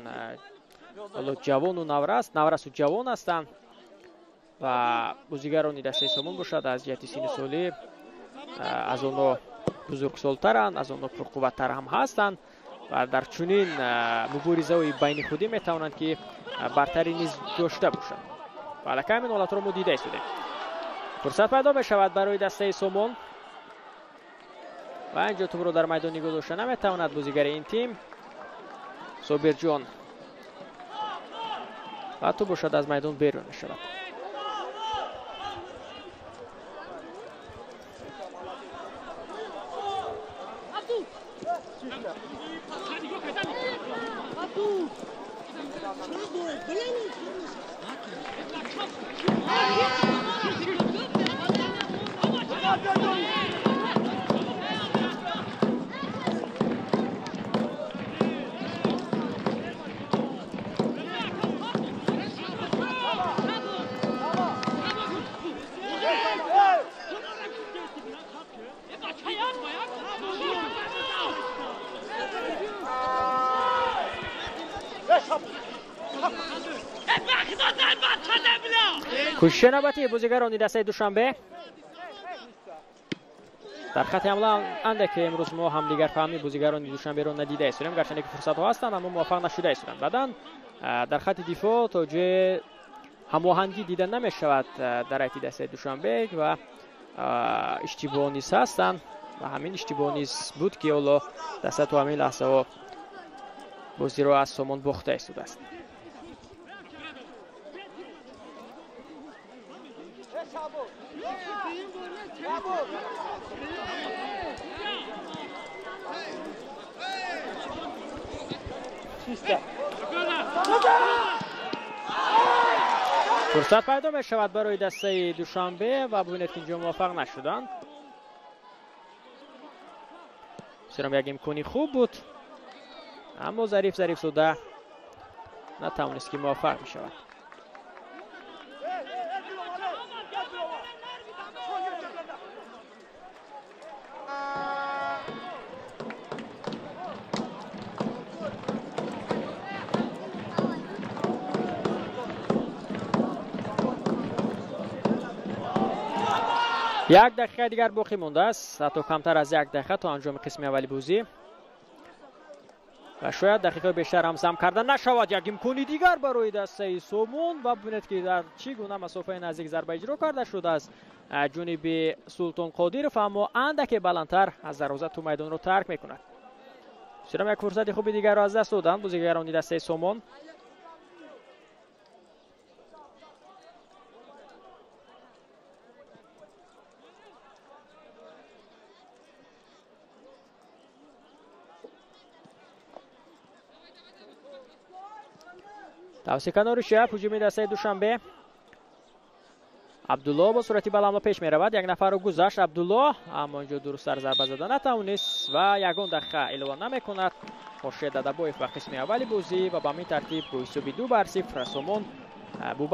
A: جوان و نورس و جوان هستند و بازیگران دسته سامان باشد از جهت سن سالی از آنها بزرگسالترند، از آنها پرقوت‌تر هم هستند و در چنین مبارزه و بین خودی میتوانند که برتری نیز داشته باشند. و علاوه همین حالت را ما دیده استیم. فرصت پیدا بشود برای دسته سامان و اینجا توپ را در میدان گذاشته نمیتواند بازیگر این تیم صابر جان و تو باشد از میدان بیرون شود. کوشش نوبتی بازیگران دسته دوشنبه در خط حمله اند که امروز ما هم دیگر فهمی بازیگران دوشنبه را ندیده استیم، گرچه که فرصت ها هستند اما موفق نشده استند. بعدن در خط دفاع توجه هماهنگی دیده نمی شود در ایت دسته دوشنبه و اشتباه نیز هستند و همین اشتباه نیز بود که اولا دسته تو همین لحظه ها بازی را از سامان باخته است. فرصت پیدا می شود برای دسته دوشنبه و ببینید که اینجا موفق نشدند. سرم یک امکانی خوب بود اما ظریف سوده نتوانست که موفق می شود. یک دقیقه دیگر باقی مونده است، حتی کمتر از یک دقیقه تا انجام قسم اولی بازی و شاید دقیقه بیشتر هم زم کردن نشود. یک امکانی دیگر برای دسته سومون و ببینید که در چی گونه مسافه نزدیک ضربه اجرا کرده شده است جانب سلطان قادرов، اما اندک بلندتر از دروازه تو میدان رو ترک میکند. سرم یک فرصت خوبی دیگر رو از دست دادن بازیگران دسته سومون. توسط کنار شب هجوم دسته دوشنبه. عبدالله با صورتی بلند پیش می رود، یک نفر رو گذشت عبدالله، اما اینجا درست سر ضربه زدن نتوانست و یگان دقیقه اعلام نمیکند. خورشید ددبویف و قسم اولی بازی و به همین ترتیب با حساب 2-0 سومون بو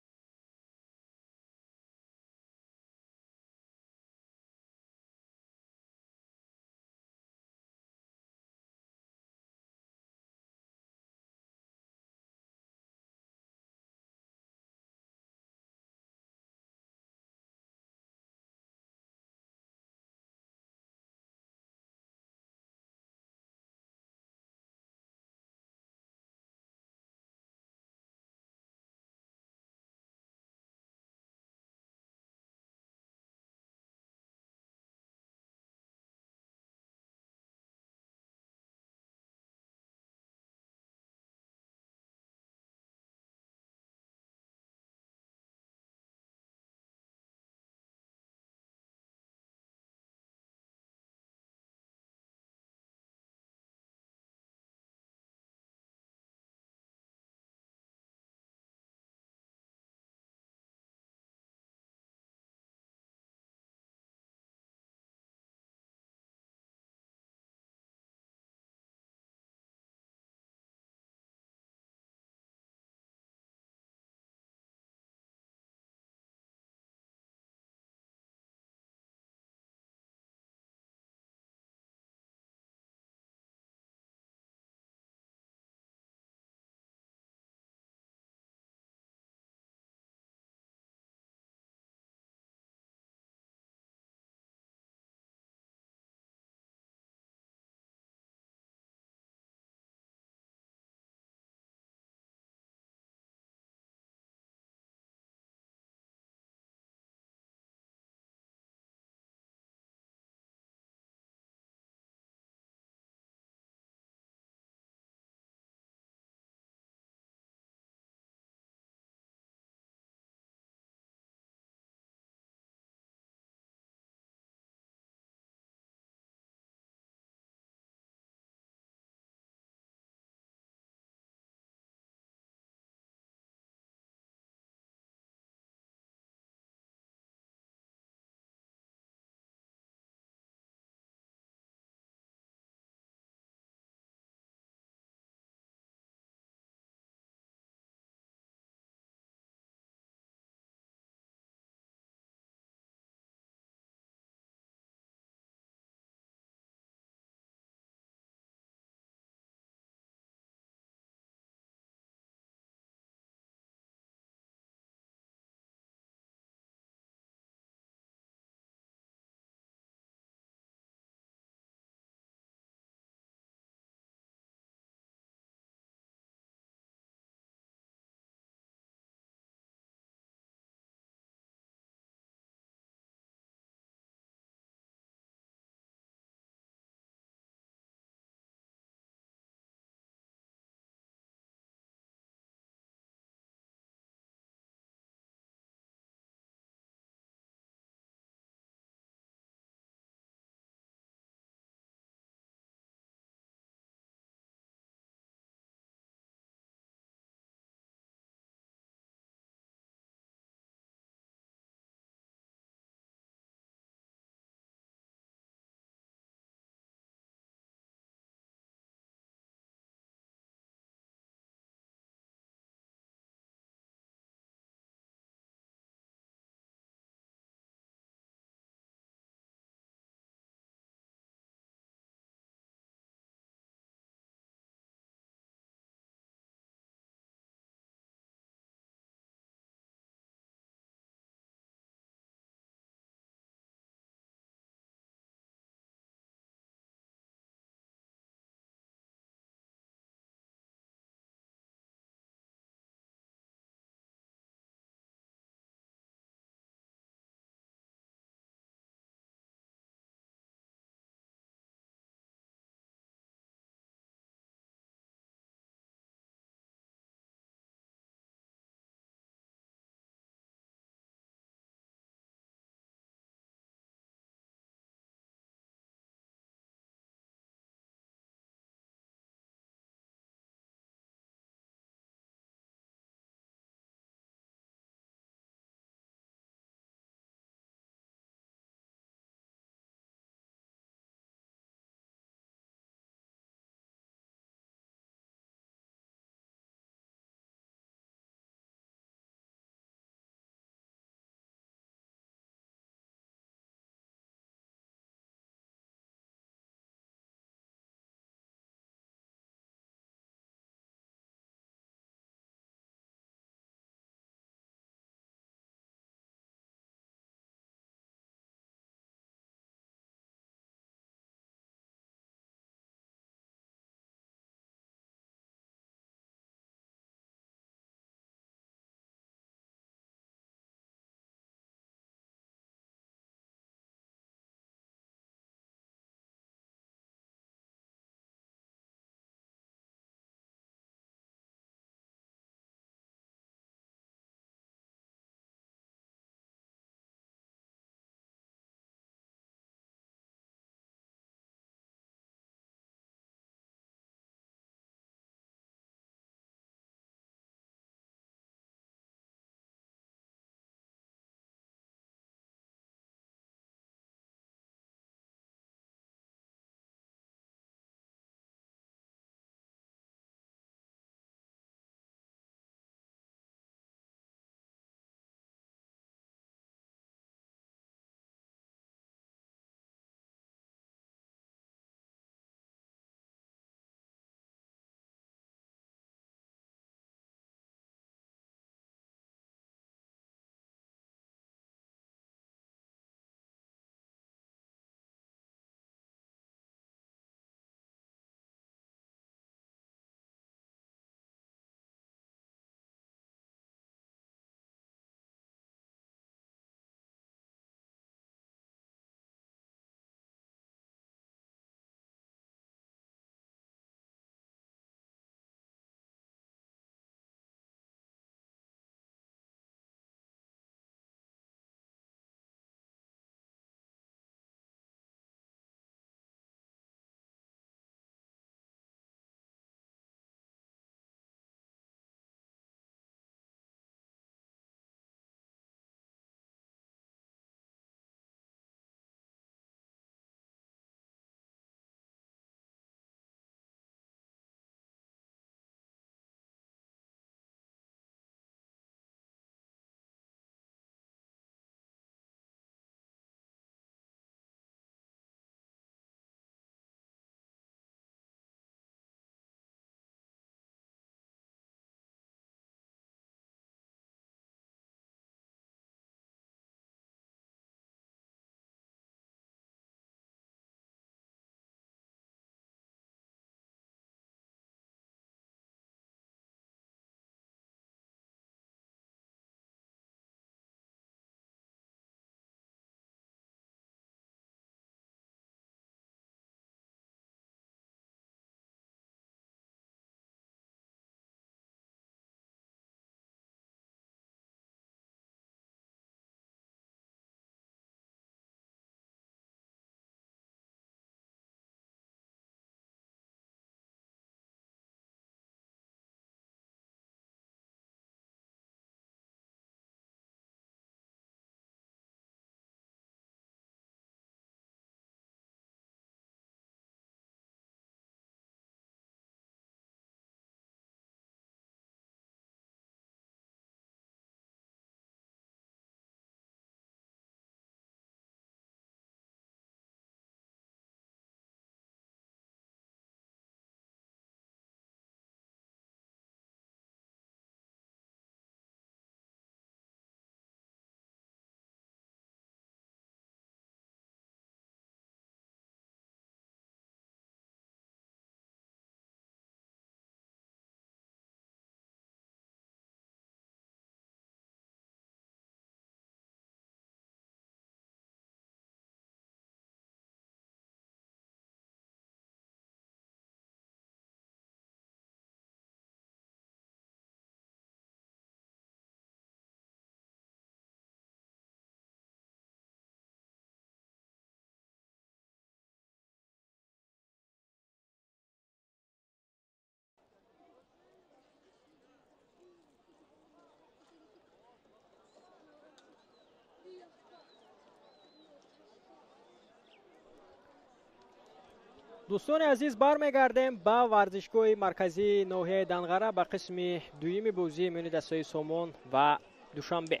A: دوستان عزیز برمیگردیم با ورزشگاه مرکزی ناحیه دنغره با قسم دویم بازی میان دستای سومون و دوشنبه.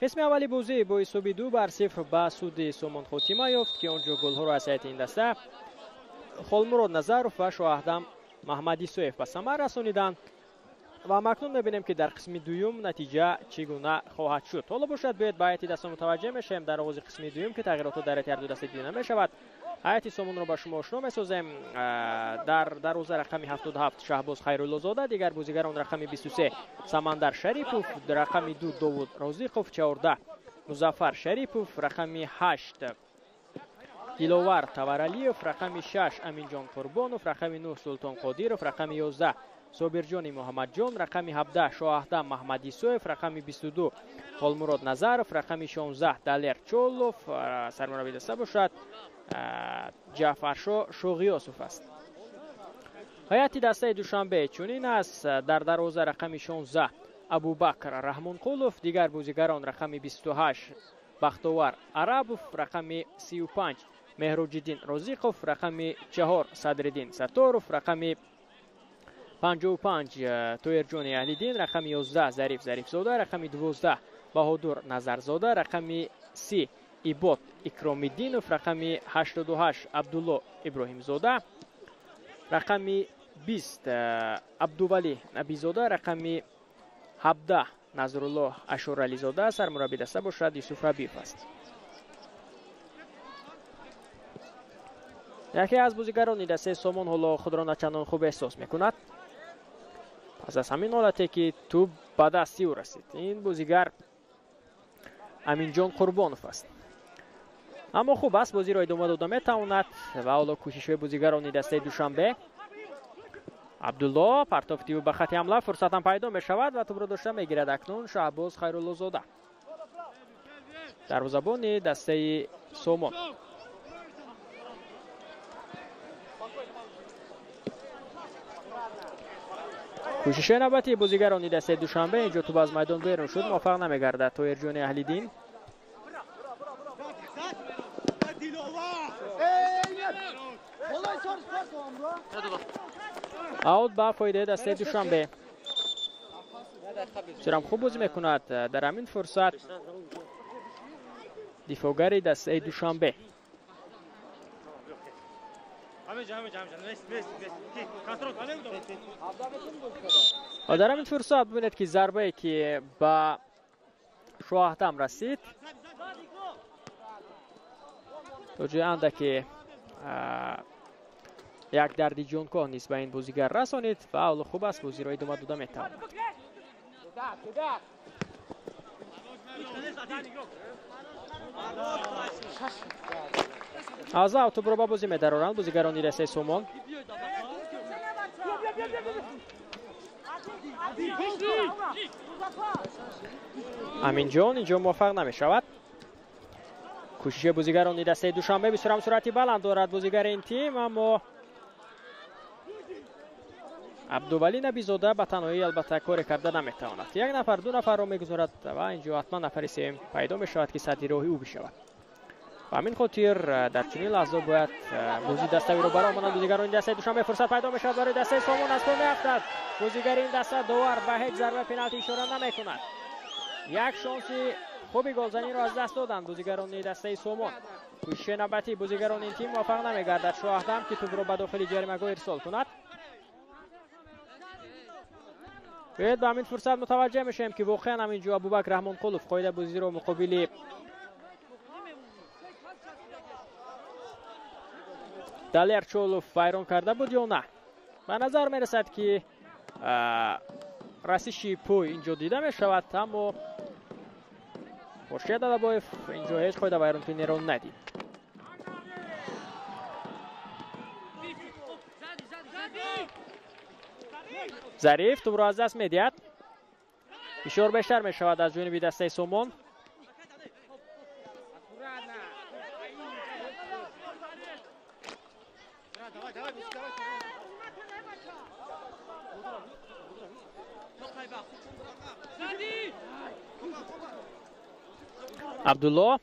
A: قسم اولی بازی با حساب 2-0 به سود سومون خاتمه یافت که اونجا گل‌ها را از سایت این دسته خالمراد نظرов و شاهدم محمدی سویف به ثمر رسانیدند و مکنون می‌بینیم که در قسم دوم نتیجه چگونه خواهد شد. حالا باشد باید به هیئت دست متوجه میشیم در آغاز قسم دوم که تغییرات در هر دو دست دیده نمی‌شود. هیئت سومون را به شما آشنا می‌سازیم. در دروازه رقم 77 شهباز خیرالله زاده، دیگر بازیگران رقم 23 سمندر شریپوف، رقم 2 داوود رازیقوف، 14 مظفر شریپوف، رقم 8 دلوار تاورالیوف، رقم 6 امینجان قربانوف، رقم 9 سلطان قادیروف، رقم 11 صابرجان محمد جان، رقم 17 شاهدم محمدی سویف، رقم 22 خالمراد نظرов، رقم 16 دلیر چولوف، سرمربی دسته باشد جعفرشاه شوقیاسوف است. هیئت دسته دوشنبه چنین است: در دروازه رقم 16 ابوبکر رحمان قولوف، دیگر بازیگران رقم 28 بختیار عربوف، رقم 35 مهروجدین رازیقوف، رقم 4 صدرالدین ستاروف، رقم 55 تویرجان اهلیدین، رقم 11 ظریف زاده، رقم 12 بهادر نظرزاده، رقم 3 ایبات اکرامیدینوف، رقم 88 عبدالله ابراهیم زاده، رقم 20 عبدولی نبیزاده، رقم 17 نظرالله اشارعلی زاده، سرمربی دسته باشد یوسف ربیف است. یکی از بازیگران دسته سومون حالا خود را نچندان خوب احساس میکند. پس از همین حالتی که توپ به دستی او رسید، این بازیگر امینجان قربانوف است. اما خوب است، بازی را ادامه داده میتواند و حالا کوشش بازیگران دسته دوشنبه. عبدالله پرتافتی و به خط حمله فرصت هم پیدا می شود و توپ را داشته میگیرد اکنون شهباز خیرالله زاده، دروازه‌بان دسته سومون. کوشش نوبتی بازیگران دسته دوشنبه، اینجا توپ از میدان بیرون شد، موفق نمیگردد تویرجان اهلیدین. اوت با فایده دسته دوشنبه. بسیار خوب بازی میکند در همین فرصت دفاعگر دسته دوشنبه. در همین فرصت ببینید که ضربه که به شاهدم رسید توجه اندکی یک دردی جانکاه نیست به این بازیگر رسانید و حالا خوب است، بازی را ادامه داده میتواند. از اوت برو با بازی می‌دارند بازیگران دسته سومون. امین جان اینجا موفق نمی شود. کوشش بازیگران دسته دوشنبه بسیار هم سرعتی بلند دارد بازیگر این تیم، اما عبدولی نبیزاده به تنهایی البته کار کرده نمیتواند. یک نفر دو نفر را میگذارد و اینجا حتما نفر سوم پیدا می شود که سد راهی او بشود. و همین خاطر در چنین لحظه باید بازی دسته رو برامونند بازیگران دسته دوشنبه. فرصت پیدا می شود برای دسته سومون، از پا میافتد بازیگر این دسته داور به هیچ ضربه پنالتی اشاره نمیکند. یک شانس خوبی گلزنی را از دست دادند بازیگران دسته سومون. کوشش نوبتی بازیگران این تیم موفق نمیگردد شاهدم که توپ را به داخل جریمه‌گاه ارسال کند. باید به همین فرصت متوجه میشیم که واقعا همینجا ابوبکر رحمان قولوف قاعده بازی را مقابل دلیر چولوف ویران کرده بود یا نه. به نظر میرسد که رسش پای اینجا دیده می شود، اما خورشید ادبایف اینجا هیچ قاعده ویران کنی را ندید. ظریف توپ را از دست میدهد، فشار بیشتر می شود از جانب دسته سومون. عبدالله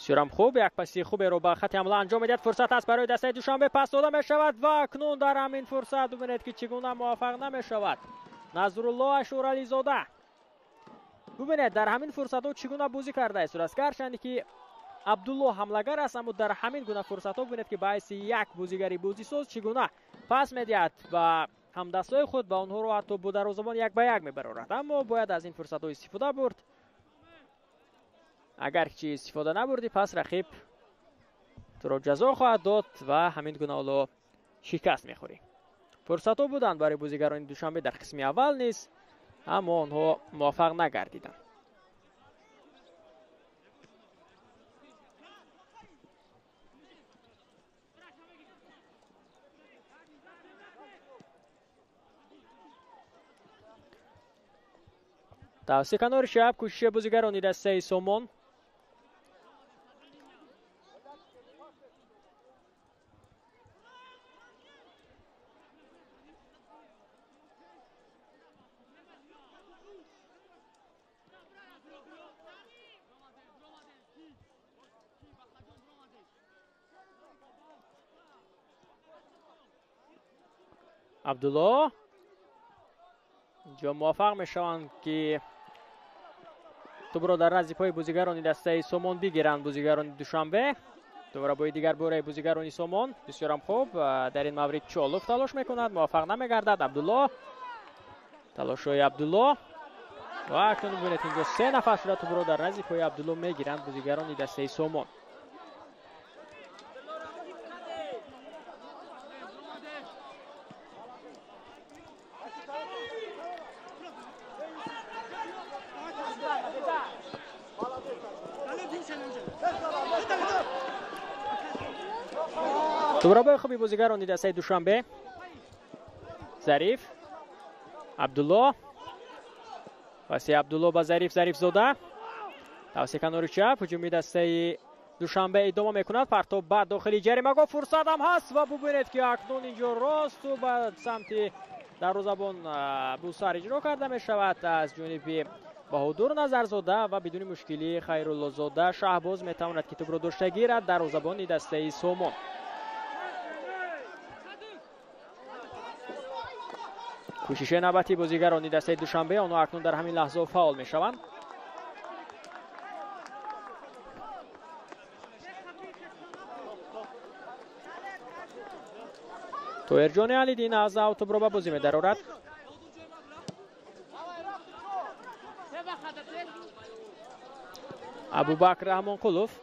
A: بسیار خوب، یک پاسی خوبی رو با خط حمله انجام میدهد. فرصت است برای دسته دوشنبه، پاس داده می شود و اکنون در همین فرصت ببینید که چگونه موفق نمی شود نظرالله اشورعلی زاده. ببینید در همین فرصت ها چگونه بازی کرده است. راست گرچند که عبدالله حملگر است، اما در همین گونه فرصت ها ببینید که باعث یک بازیگری بازی ساز چگونه پاس میدهد و همدستای خود با اونها رو حتی با دروازه‌بان یک به یک میبرد. اما باید از این فرصت ها استفاده برد. اگر چی استفاده نبردی پس رقیب تو را جزا خواهد داد و همین گونه حالا شکست میخوری. فرصت ها بودند برای بازیگران دوشنبه در قسم اول نیست، اما آنها موفق نگردیدند. توسط کنار شب کوشش بازیگران دسته سومون. عبدالله اینجا موفق میشوند که دوباره در نزد پای بازیگران دسته سومون بگیرند بازیگران دوشنبه. دوباره با دیگر باره بازیگران سومون. بسیار خوب در این مورد چالوف تلاش میکند، موفق نمیگردد. عبدالله، تلاش‌های عبدالله و اکنون ببینید اینجا 3 نفر شده دوباره در نزد پای عبدالله میگیرند بازیگران دسته سومون. دوباره با خوبی بازیگران دسته دوشنبه. ظریف، عبدالله، واسه عبدالله با ظریف زاده. توسط کنار چپ هجومی دسته دوشنبه ادامه میکند. پرتاب بعد داخلی جریمه گاه فرصت هم هست و ببینید که اکنون اینجا راست و به سمت دروازه‌بان بوسر اجرا کرده می شود از جانب بهادر نظرزاده و بدون مشکلی خیرالله زاده شهباز میتواند که توپ را داشته گیرد. دروازه‌بان دسته سومون. کوشش نوبتی بازیگران دسته دوشنبه، آنها اکنون در همین لحظه فاول می شوند. تویرجان علیدین از اوتوبرو به بازی می درآورد. ابوبکر رحمانقلوف،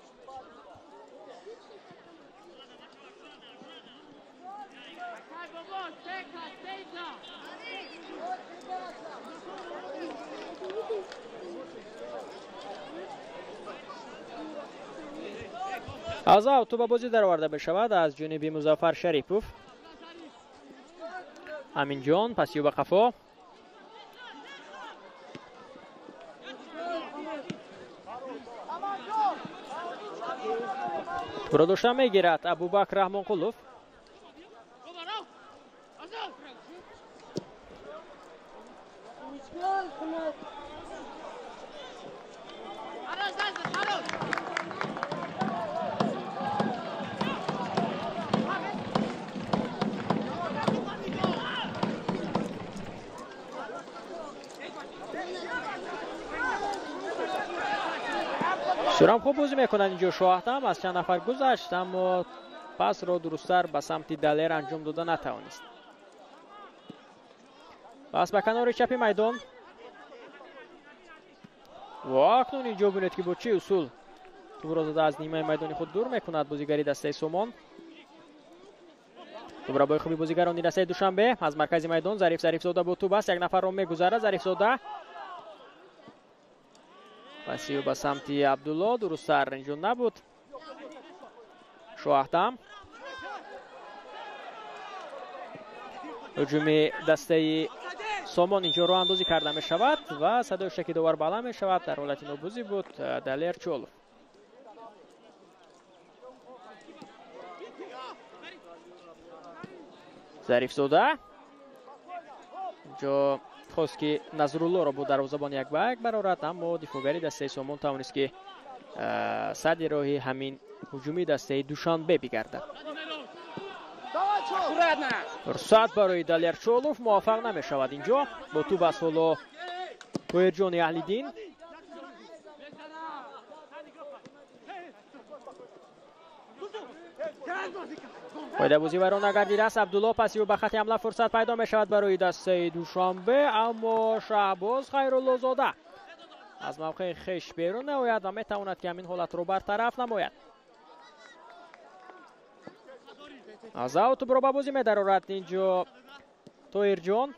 A: از اوتو به بازی درآورده بشود از جانب مظفر شریپوف. امین جان پسیو به قفا. برو داشته میگیرد ابوبکر رحمانقلوف. سرام خوب بازی میکنن اینجا. شواهدم از چند نفر گذشت اما پس را درستتر به سمت دلیر انجام داده نتوانست. پس به کنار چپ میدان و اکنون اینجا ببینید که با چه اصول توپ را زده از نیمه میدانی خود دور میکند بازیگری دسته سومون. دوباره با خوبی بازیگران دسته دوشنبه از مرکز میدان. ظریف زاده با توپ است، یک نفر را میگذرد. ظریف زاده پسیو به سمت عبدالله، درستتر اینجا نبود. شواهدم هجوم دسته سومون اینجا رو اندازی کرده می شود و صدای شکی دوباره بالا می شود. در حالت نوبوزی بود دلیر چولو. ظریف زاده اینجا خواست که نظرالله را بود دروازه‌بان یک به یک برآورد اما دفاعگری دسته سومون توانست که صدر راهی همین هجومی دسته دوشنبه بگردد. فرصت برای دلیرچولوف موفق نمی شود اینجا. با توپ است حالا طاهرجان اهلیدین. پایده بازی برای نگردیده است. عبدالله پسیو به خط حمله فرصت پیدا می شود برای دسته دوشنبه، اما شهباز خیرالله زاده از موقع خیش بیرون نماید و می تواند که همین حالت رو برطرف نماید. از اوت برو به بازی می درآورد اینجا طاهرجان.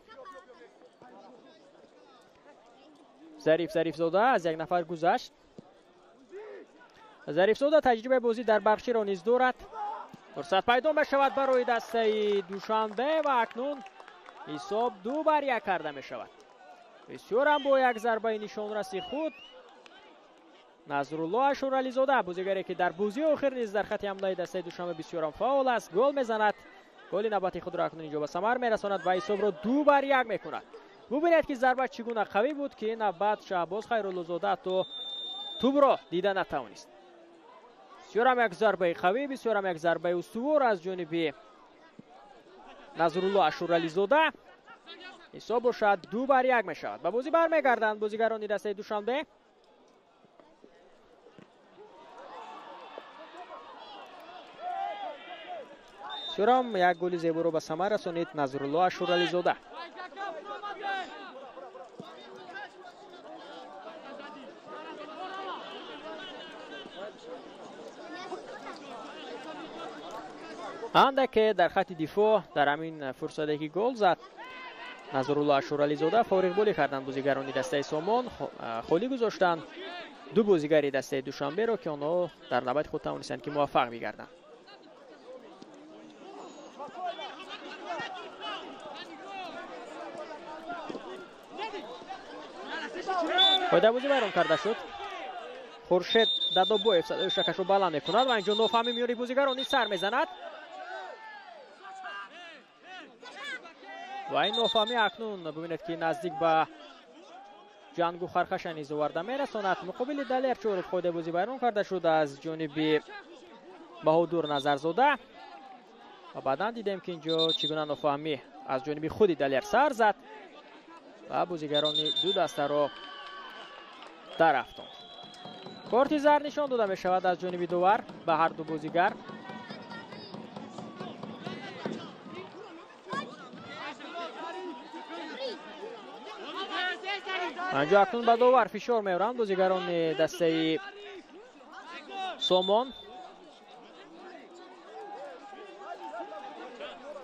A: ظریف زاده از یک نفر گذشت. ظریف زاده تجربه بازی در بخشی را نیز دارد. فرصت پیدا می شود برای دسته دوشنبه و اکنون حساب 2-1 کرده می شود. بسیار هم با یک ضربه نشانرسی خود نظرالله اشورعلی زاده، بازیگری که در بازی آخر نیز در خط حمله دسته دوشنبه بسیار هم فعال است، گل میزند. گل نوبتی خود را اکنون اینجا به ثمر میرساند و حساب را 2-1 میکند. ببینید که ضربه چگونه قوی بود که نوبت شهباز خیرالله زاده تو توپ را دیده نتوانست. بسیار هم یک ضربه قوی، بسیار هم یک ضربه استوار از جانب نظرالله اشورعلی زاده. حساب شاید 2-1 می شود. به بازی برمیگردند بازیگران دسته دوشنبه. بسیار هم یک گل زیبا رو به ثمر رسانید نظرالله اشورعلی زاده. اندک در خط دفاع در همین فرصتی که گل زد نظرالله اشورعلی زاده فارغ بالی کردند بازیگران دسته سامان، خالی گذاشتند دو بازیگر دسته دوشنبه را که آنها در نوبت خود توانستند که موفق بگردند. پایده بازی بیرون کرده شد. خورشید دادابویف شکش رو بلند میکند و اینجا نوفهمی میوری بازیگرانی سر میزند و این نوفهمی اکنون ببینید که نزدیک به جنگو خرخش نیز آورده میرساند. مقابل دلیرچولوف پایده بازی بیرون کرده شد از جانب بهادر نظرزاده و بعدا دیدیم که اینجا چگونه نوفهمی از جانب خود دلیر سر زد و بازیگران دو دسته را در افتاند. کارت زرد نشان داده می شود از جانب داور به هر دو بازیگر. اینجا اکنون به داور فشار میارند بازیگران دسته سامان.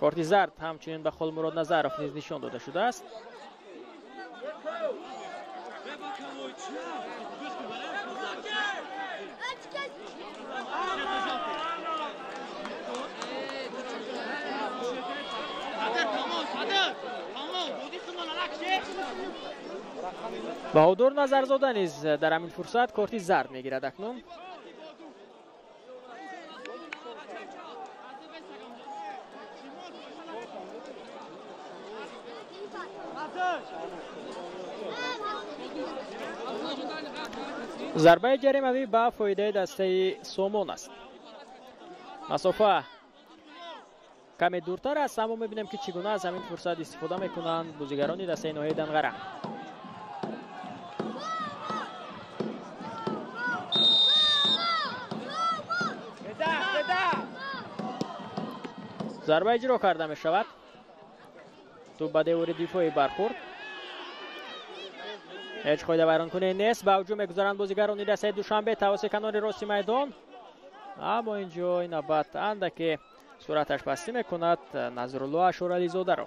A: کارت زرد همچنین به خالمراد نظرف نیز نشان داده شده است. بهادر نظرزاده نیز در همین فرصت کارت زرد میگیرد اکنون. ضربه جریمه‌ای به فایده دسته سامان است. مسافه کمی دورتر است اما میبینیم که چگونه از همین فرصت استفاده میکنند بازیگران دسته ناحیه دنغره. ضربه اجرا کرده می شود. تو به دیوار دفاعی برخورد. هیچ قاعده بیرون کنه نیست. به هجوم میگذارند بازیگران دسته دوشنبه توسط کنار راستی میدان. اما اینجا این نوبت اندک صورتش بسته میکند نظرالله اشورعلی زاده را.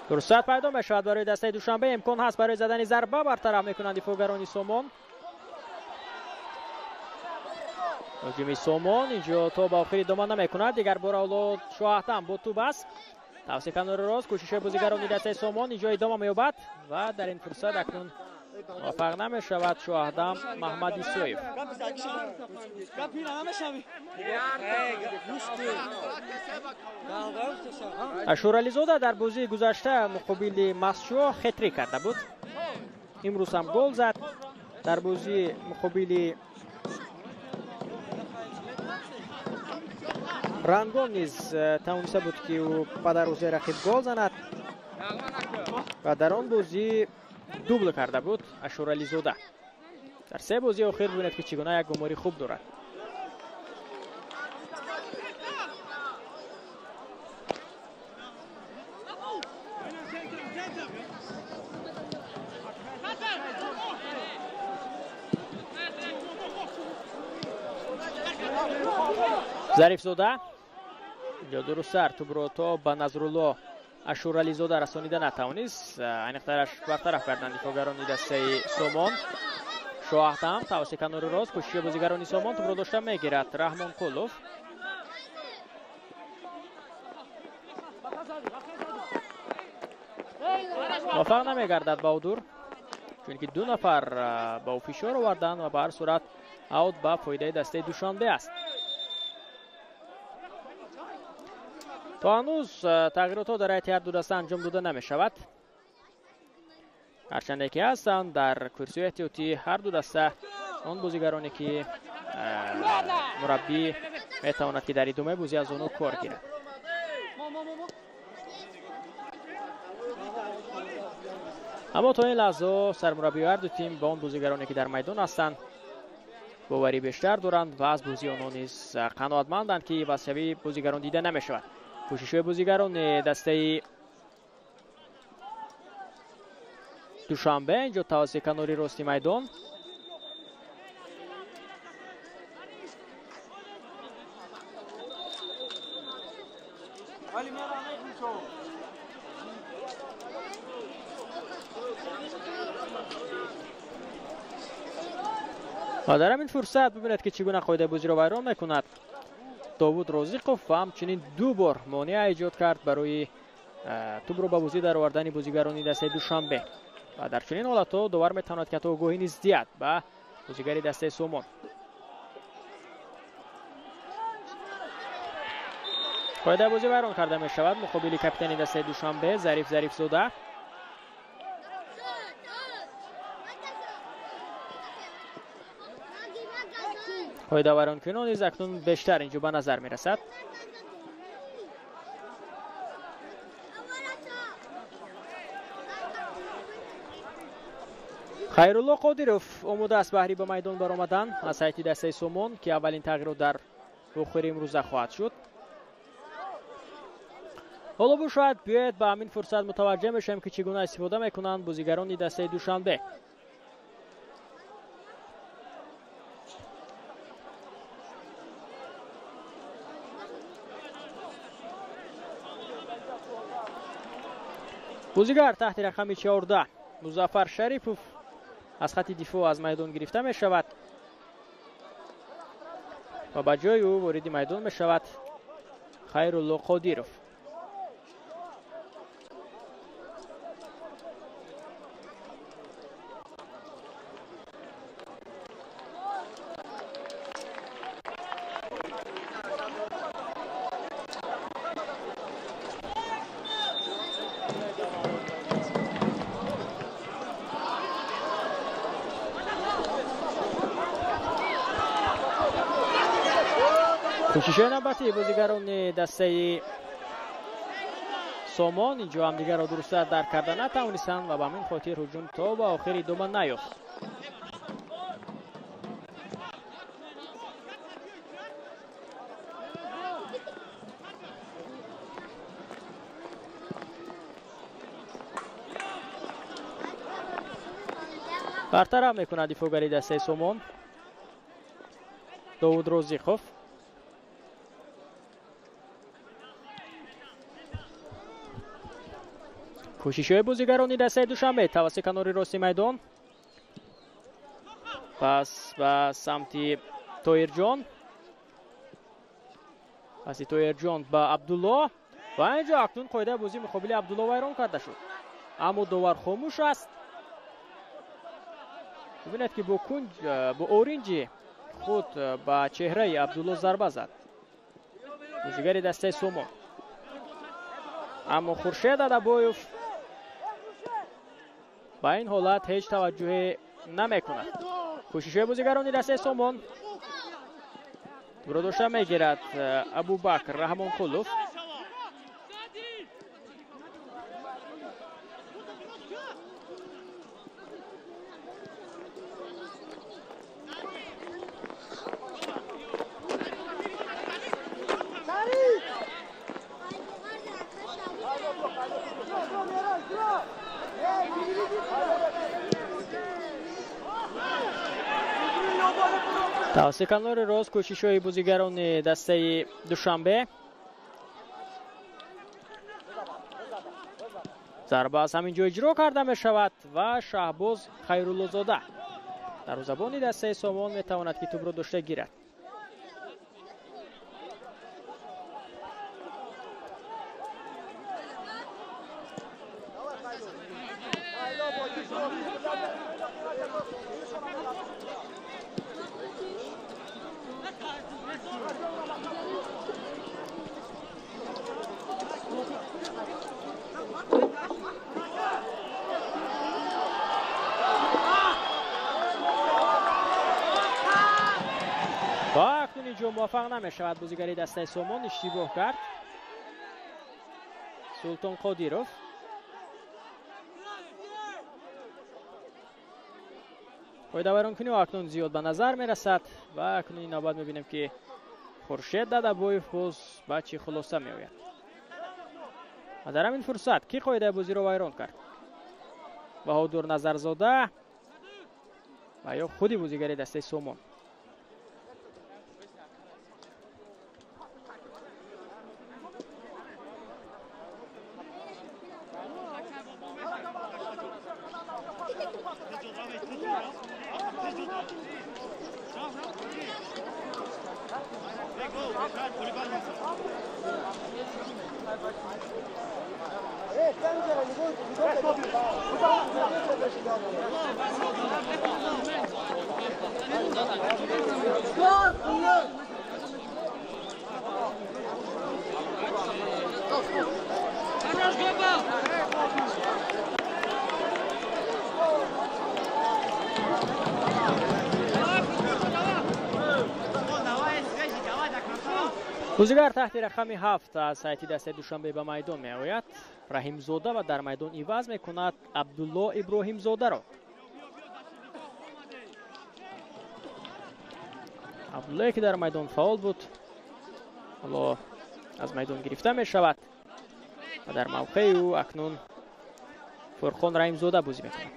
A: فرصت پیدا می شود برای دسته دوشنبه. امکان هست برای زدن ضربه برطرف میکنند دفاعگران سامان. هجوم سامان اینجا تا به آخری دامن نمیکند. دیگر بار اولاد شاهتم با توپ است توسط کنار راست کوشش بازیگران دسته سامان اینجا ادامه مییابد و در این فرصت اکنون موفق نمی شود شاهدم محمد ایسویف. اشورالی زاده در بازی گذشته مقابل مسشو خطری کرده بود، امروز هم گل زد. در بازی مقابل رنگون نیز توانسته بود که او به دروازه رقیب گل زند و در آن بازی دوبل کرده بود اشورالی زاده. در 3 بازی اخیر ببینید که چگونه یک گماری خوب دارد. ظریف زاده یا درست‌تر توپ را تا به نظرالله اشورالی زاده رسانیده نتوانست، اینقدرش برطرف کردند دفاعگران دسته سامان. شاهدم توسط کنار راست کوشش بازیگران سامان توپ را داشته میگیرد. رحمان قلوف موفق نمیگردد با دور، چون که 2 نفر با فشار آوردند و به هر صورت اوت به فایده دسته دوشنبه است. تا هنوز تغییرات در اتحاد دو دسته انجام داده نمی شود، هرچند که هستند در کرسی احتیاطی هر دو دسته آن بازیگرانی که مربی میتواند که در ادامه بازی از آنها کار گیرد. اما تا این لحظه سرمربی هر دو تیم با آن بازیگرانی که در میدان هستند باوری بیشتر دارند و از بازی آنها نیز قناعتمندند که وسوی بازیگران دیده نمی شود. کوشش بازیگران دسته دوشنبه اینجا توسط کناری راستی میدان و در همین فرصت ببینید که چگونه قاعده بازی را ویران میکند. داوود رازیقوف و همچنین 2 بار مانع ایجاد کرد برای توپ را به بازی در آوردن بازیگران دسته دوشنبه و در چنین حالت‌ها داور میتواند که آگاهی نیز دهد به بازیگر دسته سامان. قاعده بازی ویران کرده می شود مقابل کاپیتان دسته دوشنبه ظریف زاده. قاعده ویران کنان نیز اکنون بیشتر اینجا به نظر می رسد. خیرالله قادیروف آماده است بهری به میدان برآمدن از هیئت دسته سامان که اولین تغییرات در آخر امروزه خواهد شد. حالا شاید بیاید به همین فرصت متوجه میشیم که چگونه استفاده میکنند بازیگران دسته دوشنبه. بازیگر تحت رقم 14 مظفر شریفوف از خط دفاع از میدان گرفته می شود و به جای او وارد میدان می شود خیرالله قادیروف. کوشش نوبتی بازیگران دسته سامان اینجا هم دیگر را درست در کردن نتوانستند و به همین خاطر هجوم تا به آخر ادامه نیافت. برطرف میکند دفاعگری دسته سامان داوود رازیقوف. کوشش‌های بازیگران دسته دوشنبه توسط کنار راست میدان پس به سمت طاهرجان، پس طاهرجان به عبدالله و اینجا اکنون قاعده بازی مقابل عبدالله ویران کرده شد، اما داور خاموش است ببینید که با اورنجی خود با چهره عبدالله ضربه زد بازیگر دسته سومون، اما خورشید ادبایوف با این حالت هیچ توجهی نمیکند. کوشش بازیگران دسته سومون برو میگیرد ابوبکر رحمان قلوف. توسط روز کوشش های بازیگران دسته دوشنبه. ضربه از همین جا اجرا کرده می شود و شهباز خیرالله زاده در زبان دسته سومون می تواند که توپ را داشته گیرد. با اکنون اینجا موفق نمی شود بازیگری دسته سومون، اشتباه کرد سلطان قادیروف. پایداران کنی و اکنون زیاد به نظر می رسد و اکنون این نوبت می بینیم که خورشید ادبایوف باز با چی خلاصه می آید و در همین فرصت کی قاعده بازی رو ویران کرد؟ بهادر نظرزاده و یا خودی بازیگری دسته سومون. بازیگر تحت رقم 7 از سایت دست دوشنبه به میدان می آید. رحیم زاده و در میدان عوض می کند عبدالله ابراهیم زاده را. عبدالله که در میدان فعال بود حالا از میدان گرفته می شود و در موقع او اکنون فرخان رحیم زاده بازی می کند.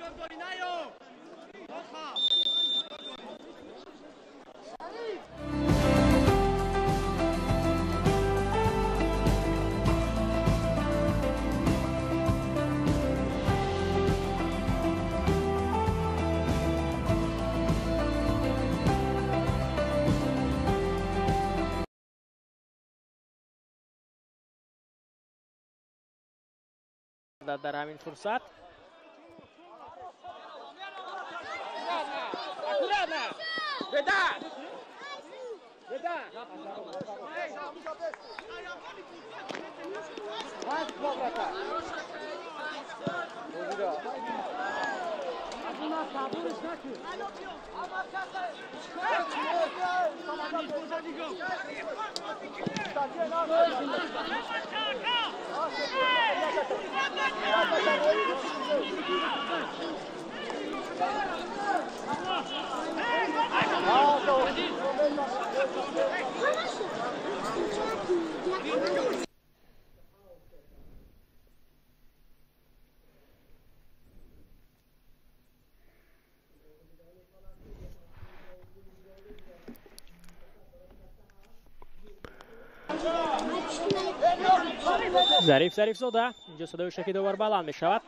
A: در همین فرصت ظریف زاده اینجا صدای شکی دوباره بلند می شود.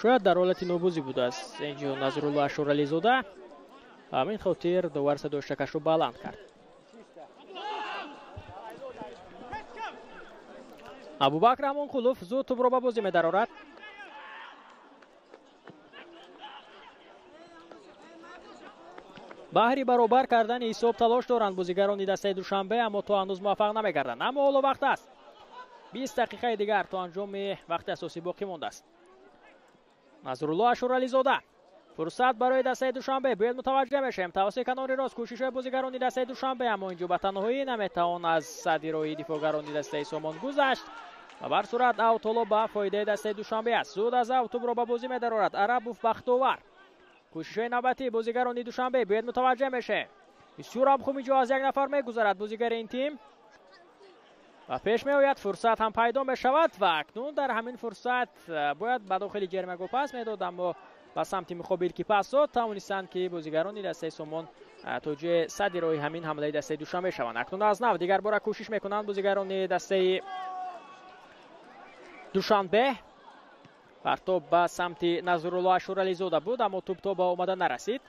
A: شاید در حالت نوبوزی بوده است اینجا نظرالله اشورعلی زاده، همین خاطر دوباره صدای شکش رو بلند کرد. абубакр амонқулов зуд тӯбро ба бозӣ медарорад. баҳри баробар кардани ҳисоб талош доранд бозигарони дастаи душанбе, аммо то ҳанӯз муваффақ намегарданд. Аммо ҳоло вақт аст. 20 дақиқаи дигар то анҷоми вақти асосӣ боқӣ мондааст. назрулло ашурализода. фурсат барои дастаи душанбе. бояд мутаваҷҷеҳ мешавем. тавассути канори рост кӯшишҳои бозигарони дастаи душанбе, аммо инҷо ба танҳоӣ наметавон аз садди роҳи дифоъгарони дастаи Сомон гузашт. ва бар сурат аут ҳоло ба фоидаи дастаи душанбе аст. зуд аз аут тӯбро ба бозӣ медарорад Арабов Бахтовар. кӯшишҳои навбатии бозигарони душанбе. бояд мутаваҷҷеҳ мешавем. бисёр ҳам хуб инҷо аз як нафар мегузарад бозигари ин тим ва пеш меояд. фурсат ҳам пайдо мешавад ва акнун дар ҳамин фурсат бояд ба дохили ҷермаго пас медод, аммо ба самти муқобил ки пас дод тавонистанд ки бозигарони дастаи Сомон тоҷи садди роҳи ҳамин ҳамлаи дастаи душанбе шаванд. акнун аз нав дигар бора кӯшиш мекунанд бозигарони дастаи душанбе. партоб ба самти Назрулло Ашурализода буд, аммо тӯб то ба омада нарасид.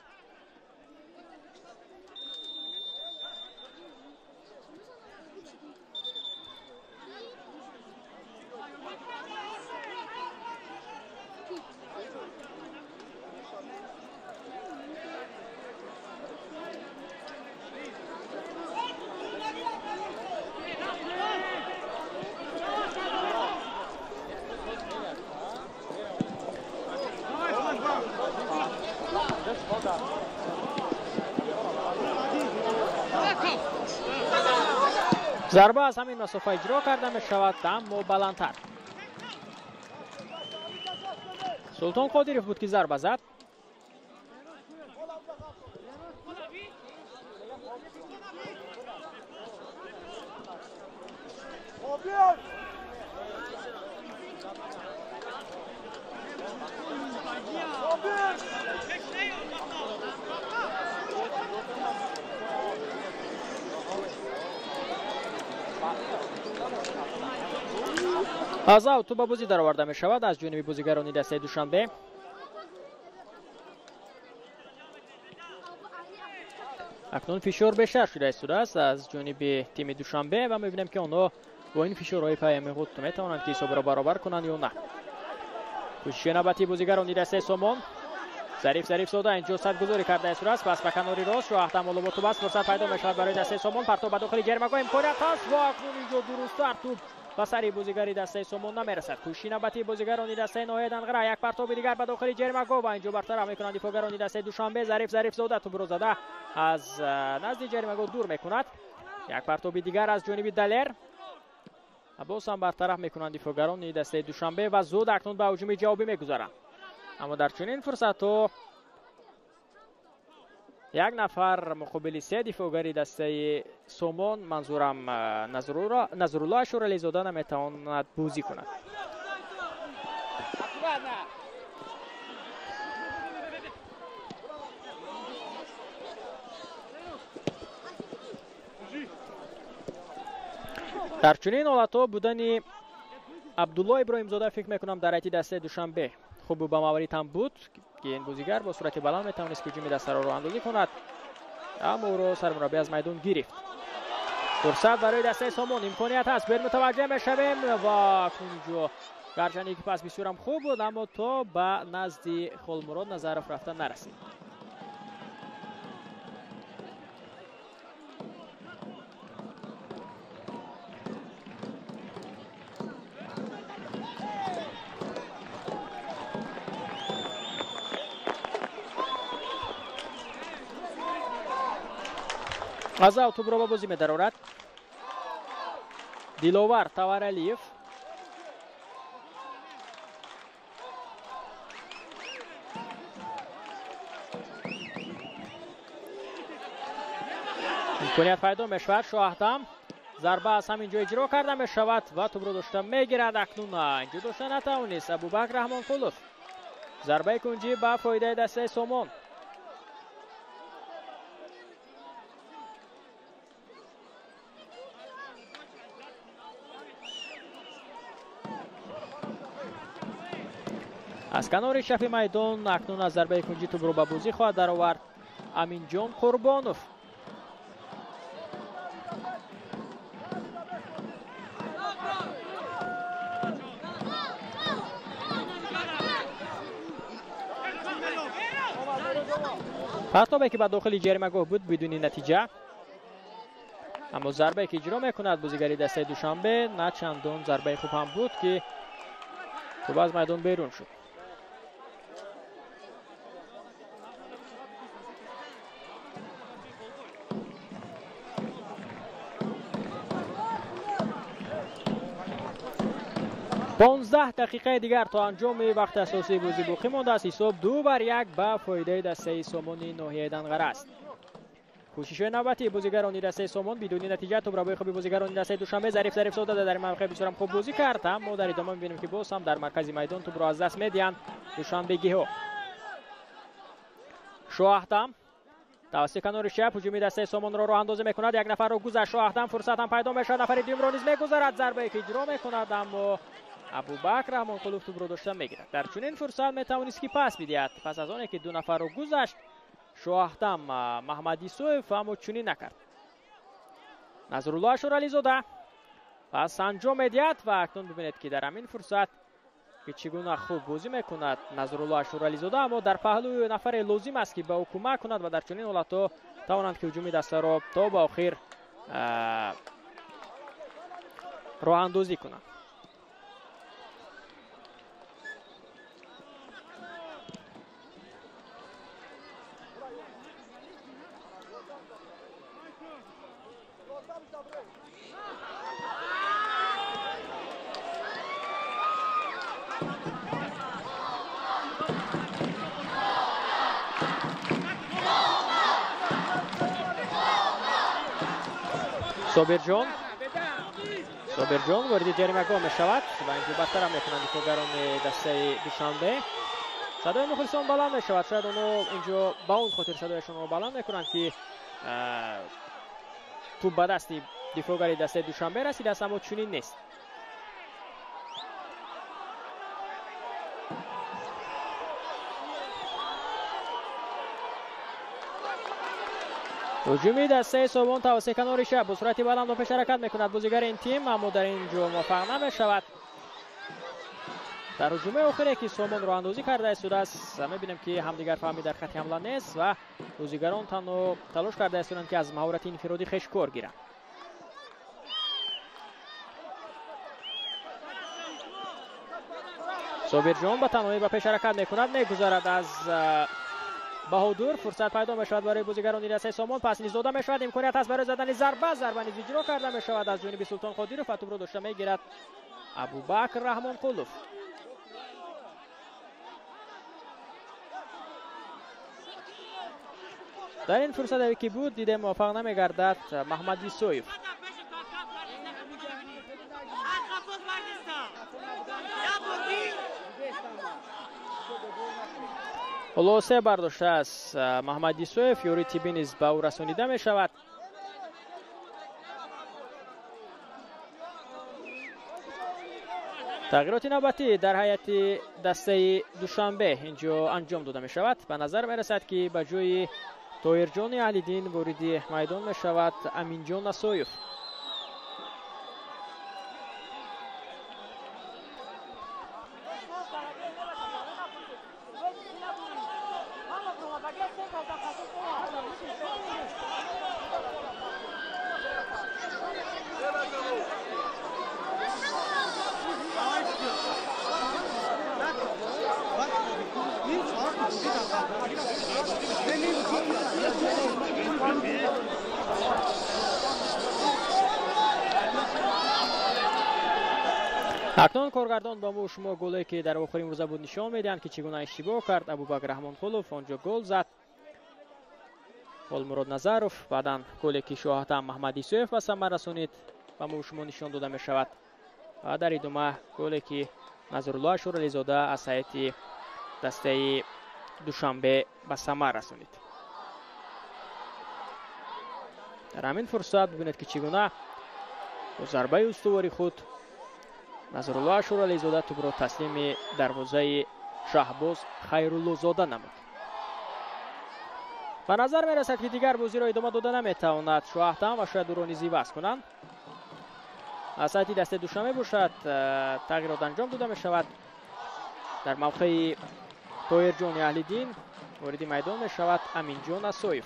A: зарба аз ҳамин масофа иҷро карда мешавад, аммо баландтар. Султон Қодиров буд ки зарба зад. аз аут ба бозӣ дароварда мешавад аз ҷониби бозигарони дастаи душанбе. акнун фишор бештар шуда истодааст аз ҷониби тими душанбе ва мебинем ки онҳо бо ин фишорҳои паями худ метавонанд ки ҳисобро баробар кунанд ё на. кӯшиши навбатии бозигарони дастаи Сомон. зариф сода инҷо садгузорӣ карда истодааст. пас ба канори рост шоҳаҳтам ҳоло бо тӯб аст. фурсат пайдо мешавад барои дастаи Сомон. партоб ба дохили ҷермаго имконият аст ва акнун инҷо дурусттар тӯб ба сари бозигари дастаи Сомон намерасад. кӯшиши навбатии бозигарони дастаи ноҳияи Данғара. як партоби дигар ба дохили ҷермаго ва инҷо бартараф мекунанд дифоъгарони дастаи душанбе. зариф зода тӯбро зада аз назди ҷермаго дур мекунад. як партоби дигар аз ҷониби Далер. боз ҳам бартараф мекунанд дифоъгарони дастаи душанбе ва зуд акнун ба ҳуҷуми ҷавобӣ мегузаранд. аммо дар чунин фурсатҳо як нафар муқобили се дифоъгари дастаи Сомон, манзурам Назрулло Ашурализода наметавонад бозӣ кунад. дар чунин ҳолатҳо будани Абдулло Иброҳимзода фикр мекунам дар ҳайати дастаи Душанбе хуб ба маварид ҳам буд ки ин бозигар бо сурати баланд метавонист ки ҳуҷуми дастаро роҳандозӣ кунад, аммо ӯро сармураббӣ аз майдон гирифт. фурсат барои дастаи Сомон, имконият ҳаст, бояд мутаваҷҷеҳ мешавем ва инҷо гарчанде ки пас бисёрам хуб буд, аммо то ба назди Холмурод Назаров рафта нарасид. аз аут тӯбро ба бозӣ медарорад Диловар Таваралиев. имконият пайдо мешавад. Шоҳаҳдам зарба аз ҳамин ҷо иҷро карда мешавад ва тӯбро дошта мегирад. акнун инҷо дошта натавонист Абубакр Раҳмонқулов. зарбаи кунҷӣ ба фоидаи дастаи Сомон. аз канори чапи майдон акнун аз зарбаи кунҷӣ тӯбро ба бозӣ хоҳад даровард Аминҷон Қурбонов. پرتابی که به داخل جریمه‌گاه بود بدون نتیجه، اما ضربه که اجرا میکند بازیگری دسته دوشنبه نه چندان ضربه خوب هم بود که توپ از میدان بیرون شد. پانزده دقیقه دیگر تا انجام وقت اساسی بازی باقی مانده است. حساب 2-1 به فایده دسته سامان ناحیه دنقره است. کوشش نوبتی بازیگران دسته سامان بدون نتیجه. توپ را به خوبی بازیگران دسته دوشنبه ظریف ساده در موقع بسیار خوب بازی کرد، اما در ادامه می‌بینیم که باز هم در مرکز میدان توپ را از دست می‌دهند دوشنبگی‌ها. شاهدم توسط کنار چپ هجومی دسته سامان را راه اندازی می‌کند. یک نفر را گذشت. شاهدم فرصت هم پیدا می‌شود. نفر دیگر را نیز می‌گذارد. ضربه که اجرا می‌کند اما ابوبکر رحمانقلوف توپ را داشته می‌گیرد. در چنین فرصت می‌توانست که پاس بدهد. پس از آنکه دو نفر را گذشت شاهدم محمدی سویف اما چنین نکرد. نظرالله اشورعلی زاده پس انجام می‌دهد و اکنون ببینید که در همین فرصت که چگونه خوب بازی میکند نظرالله اشورعلی زاده، اما در پهلوی نفر لازم است که به او کمک کند و در چنین حالت‌ها توانند که هجوم دسته را تا به آخر راه اندازی کنند. صابر جان وارد جریمه‌گاه می شود و اینجا بدتر هم میکنند دفاعگران دسته دوشنبه. صدای مخلصان بلند می شود. شاید اونو اینجا با اون خاطر صدایشون رو بلند میکنند که توپ به دست دفاعگر دسته دوشنبه رسیده است، اما چنین نیست. هجومی دسته سامان توسط کنار چپ به صورت بلند و پیش حرکت میکند بازیگر این تیم، اما در اینجا موفق نمیشود. در هجوم آخری که سامان راه اندازی کرده است میبینیم که همدیگر فهمی در خط حمله نیست و بازیگران تنها تلاش کرده استند که از مهارت انفرادی خوش کار گیرند. صابر جان به تنهایی به پیش حرکت میکند، میگذارد از بهادر. فرصت پیدا میشود برای بازیگران دسته سامان. پس نیز داده میشود. امکانیت است برای زدن ضربه نیز اجرا کرده میشود از جانب سلطان قادرov. توپ را داشته میگیرد ابوبکر رحمانقلوف. در این فرصت که بود دیده موفق نمیگردد محمدی سویف. خلاصه برداشته است محمدی سویف. یوری تیبی نیز به او رسانیده می شود. تغییرات نوبتی در هیئت دسته دوشنبه اینجا انجام داده می شود. به نظر می رسد که به جای طاهرجان علیدین وارد میدان می شود امینجان سویف. اکنون کارگردان با ما شما گلی که در آخرین روزه بود نشان میدهند که چگونه اشتباه کرد ابوبکر رحمانقلوف. آنجا گل زد مراد نظروف. بعدا گلی که شاهدم محمدی سویف به ثمر رسانید با ما شما نشان داده می شود و در ادامه گلی که نظرالله اشورعلی زاده از هیئت دسته دوشنبه به ثمر رسانید. در همین فرصت ببینید که چگونه با ضربه استواری خود نظرالله اشورعلی زاده توپ را تسلیم دروازه شهباز خیرالله زاده نمود. به نظر می رسد که دیگر بازی را ادامه داده نمیتواند شاهدم و شاید او را نیز عوض کنند. از ساعتی دست دوشنبه باشد تغییرات انجام داده می شود. در موقع طاهرجان اهلیدین وارد میدان می شود امینجان اسویف.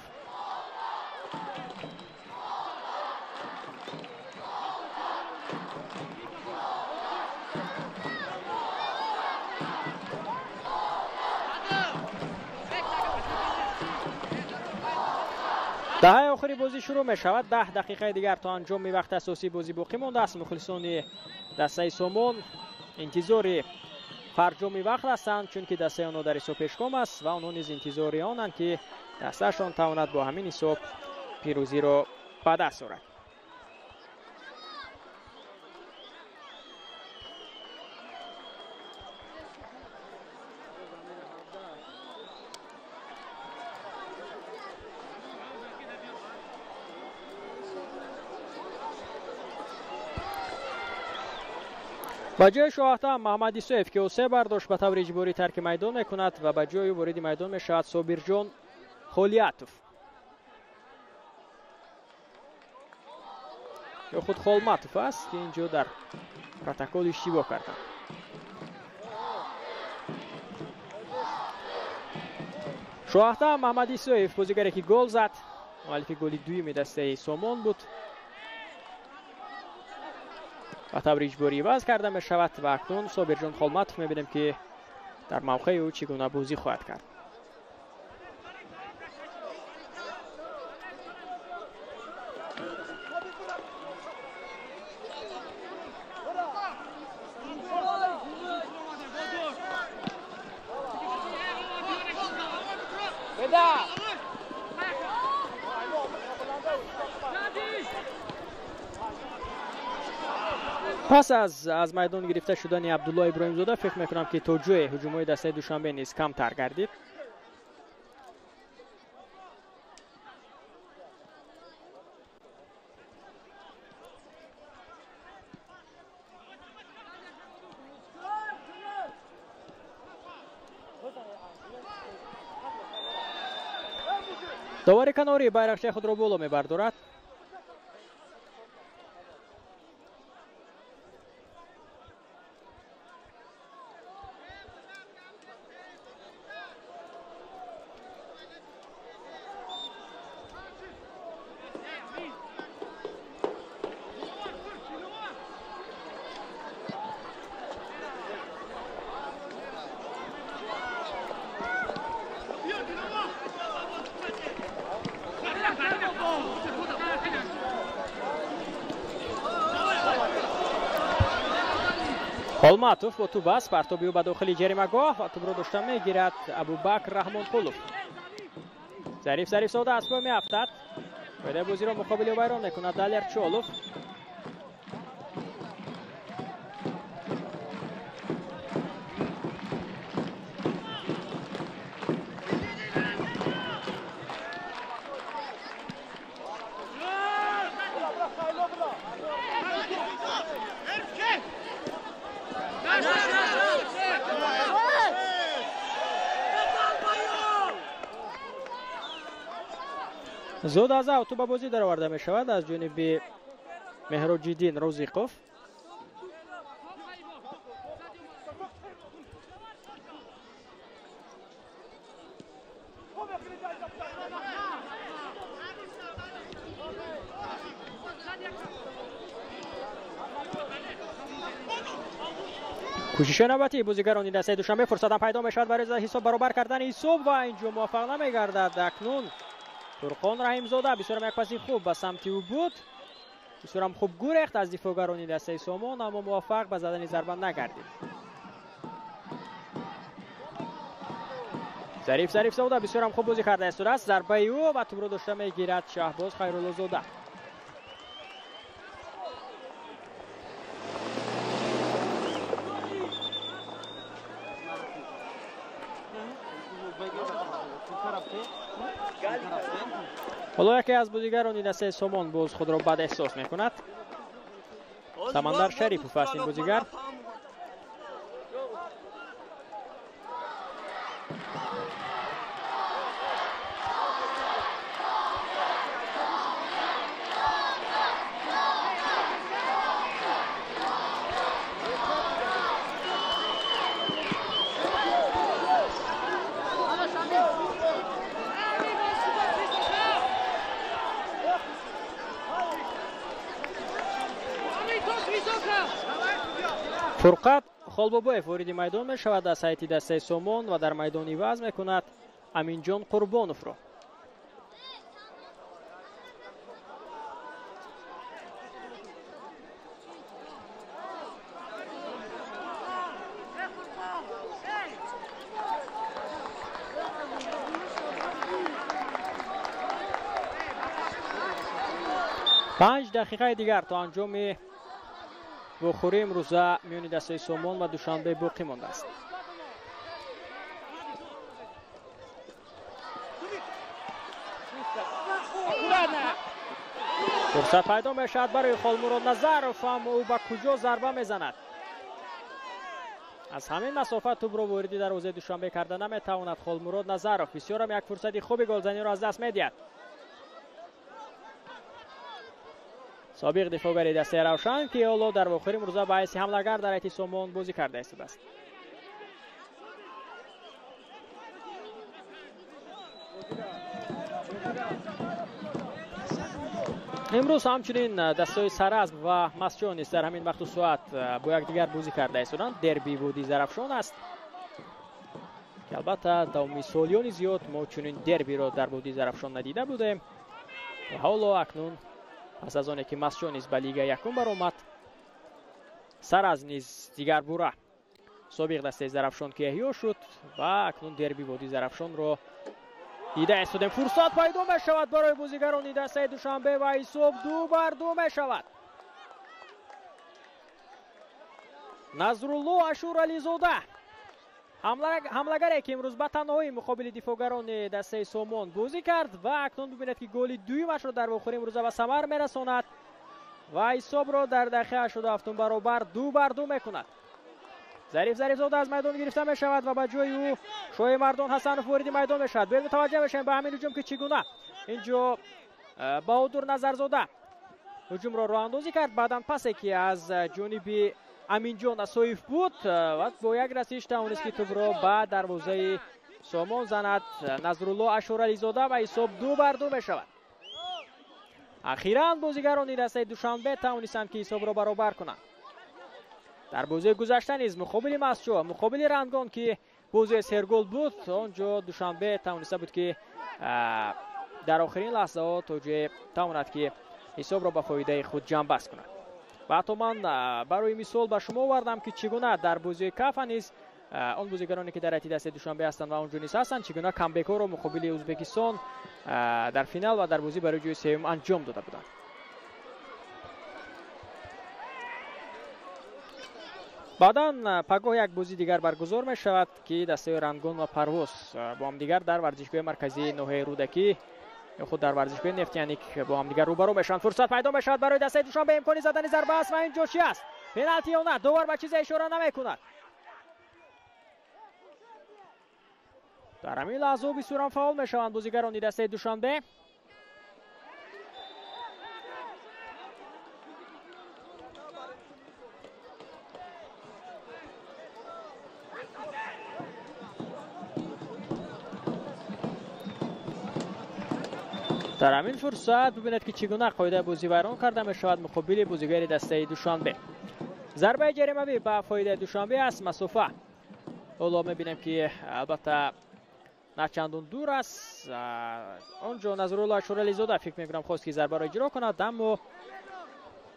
A: دهه آخری بازی شروع می شود. 10 دقیقه دیگر تا انجام وقت اساسی بازی باقی مانده است. مخلصان دسته سومون انتظار فرجام وقت هستند، چون که دسته آنها در حساب پیشگام است و آنها نیز انتظار آنند که دستهشان تواند با همین حساب پیروزی را به دست آورد. با جای شاهتم محمد ایسویف که اوسه برداشت به طور اجباری ترک میدان میکند و با جای وارد میدان میشود صابرجان خولیاتوف یا خود خولماتوف است که اینجا در پروتکل اشتباه کردند. شاهتم محمد ایسویف بازیگری که گل زد، مؤلف گل دوم دسته سومون بود، و طور اجباری عوض کرده می شود و اکنون صابرجان خولماتوف می بینیم که در موقع او چگونه بازی خواهد کرد. پس از میدان گرفته شدن عبدالله ابراهیم زاده فکر میکنم که توجه هجوم‌های دسته دوشنبه نیز کمتر گردید. داور کناری байрақчаи خود را بالا میبردارد. خولماتوف با توپ است، پرتابی او به داخل جریمه‌گاه و توپ را داشته میگیرد ابوبکر رحمانقلوف. ظریف ساده از پای میافتد، باید بازی را مقابل او ویران میکند دالیر چالوف. زود از اوت به بازی در آورده می شود از جانب مهراج‌الدین روزیقوف. کوشش نوبتی بازیگران دسته دوشنبه، فرصت پیدا می شود برای حساب برابر کردن ایسوب و اینجا موفق نمی گردد. اکنون فرقان رحیم زاده بسیار یک پاسی خوب به سمت او بود، بسیار هم خوب گریخت از دفاعگران دسته سومون، اما موفق به زدن ضربه نگردید. ظریف زاده بسیار هم خوب بازی کرده است، ضربه او و توپ را داشته میگیرد شهباز خیرالله زاده. حالا یکی از بازیگران دسته سومون باز خود را بد احساس میکند. سمندر شریفوف است این بازیگر. фурқат холбобоев вориди майдон мешавад аз ҳайати дастаи Сомон ва дар майдони вазн мекунад Аминҷон Қурбоновро. پنج دقیقه دیگر تا انجام بخوری امروزه میانی دستای سومون و دوشنبه باقی مانده است. فرصت پیدا میشد برای خالمراد نظرف، اما او به کجا ضربه میزند؟ از همین مسافت توپ را واردی در حوزه دوشنبه کرده نمیتواند خالمراد نظرف. بسیار هم یک فرصت خوبی گلزنی را از دست میدهد. سابق دفاعگر دسته روشن که حالا در آخرین امروزه به حیث حمله‌گر در هیئت سومون بازی کرده است. امروز همچنین دستای سرازم و مسجون است در همین وقت و ساعت با یکدیگر بازی کرده است. دربی بودی زرافشان است که البته دومی سالیان زیاد ما چنین دربی را در بودی زرافشان ندیده بودیم و حالا اکنون پس از آنکه مسجون نیز به لیگ یکم برآمد، سراز نیز دیگر باره سابق دسته زرافشان که احیا شد و اکنون دربی بودی زرافشان را دیده استودیم. فرصت پیدا می شود برای بازیگران دسته دوشنبه و حساب 2-2 می شود. نظرالله اشورعلیزاده حمله‌گری که امروز به تنهایی مقابل دفاعگران دسته سومون بازی کرد و اکنون ببینید که گل دومش را در آخرین امروزه به ثمر میرساند و حساب را در دقیقه 87 برابر 2-2 میکند. ظریف زاده از میدان گرفته می شود و به جای او شوی مردان حسنوف وارد میدان می شود. باید متوجه بشیم به همین هجوم که چگونه اینجا بهادر نظرزاده هجوم را راه اندازی کرد. بعداً پسی که از جانب امینجان اسویف بود و با یک رسیش توانست که توپ را به دروازه سومون زند. نظرالله اشورعلیزاده و حساب 2-2 می شود. اخیراً بازیگران دسته دوشنبه توانستند که حساب را برابر کنند. در بازی گذشته نیز مقابل مسجو مقابل رنگان که بازی سرگل بود، آنجا دوشنبه توانسته بود که در آخرین لحظات تواند که حساب را به فایده خود جمع بست کند. و حتی من برای مثال به شما آوردم که چگونه در بازی کاف نیز آن بازیگرانی که در هیئت دسته دوشنبه هستند و اونجا نیز هستند چگونه کامبک ها را مقابل ازبکستان در فینال و در بازی برای جای سوم انجام داده بودند. بعداً پگاه یک بازی دیگر برگزار می شود که دسته رنگون و پرواز با هم دیگر در ورزشگاه مرکزی ناحیه رودکی یا خود در ورزشگاه نفتیانیک با هم دیگر روبرو میشن. فرصت پیدا می شود برای دسته دوشنبه، امکانی زدن ضربه است و اینجا چی است؟ پنالتی یا نه؟ داور به چیز اشاره نمی کند. در همین لحظه بسیار فعال می شوند بازیگران دسته دوشنبه. در همین فرصت ببینید که چگونه قاعده بازی بیان کرده می شود مقابل بازیگر دسته دوشنبه. ضربه جریمه‌ای به فایده دوشنبه است. مسافه حالا می‌بینیم که البته نه چندان دور است. آنجا نظرالله اشورعلیزاده فکر می‌کنم خواست که ضربه را اجرا کند، اما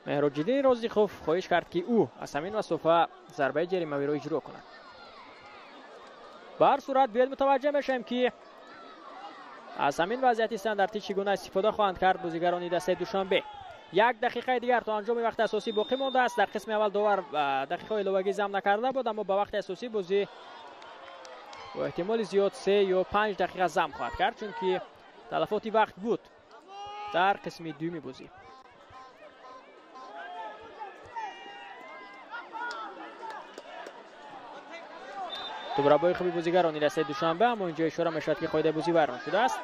A: مهراج‌الدین رازیخوف خواهش کرد که او از همین مسافه ضربه جریمه‌ای را اجرا کند. به هر صورت باید متوجه بشیم که از همین وضعیت استانداردی چگونه استفاده خواهند کرد بازیگران دسته دوشنبه. یک دقیقه دیگر تا انجام وقت اساسی باقی مانده است. در قسم اول داور دقیقه الهوگی ضم نکرده بود، اما به وقت اساسی بازی با احتمال زیاد 3 یا 5 دقیقه ضم خواهد کرد، چون که تلفات وقت بود در قسم دوم بازی. دوباره خوبی بازیگران دسته دوشنبه، اما اینجا اشاره میشود که قاعده بازی بیان شده است.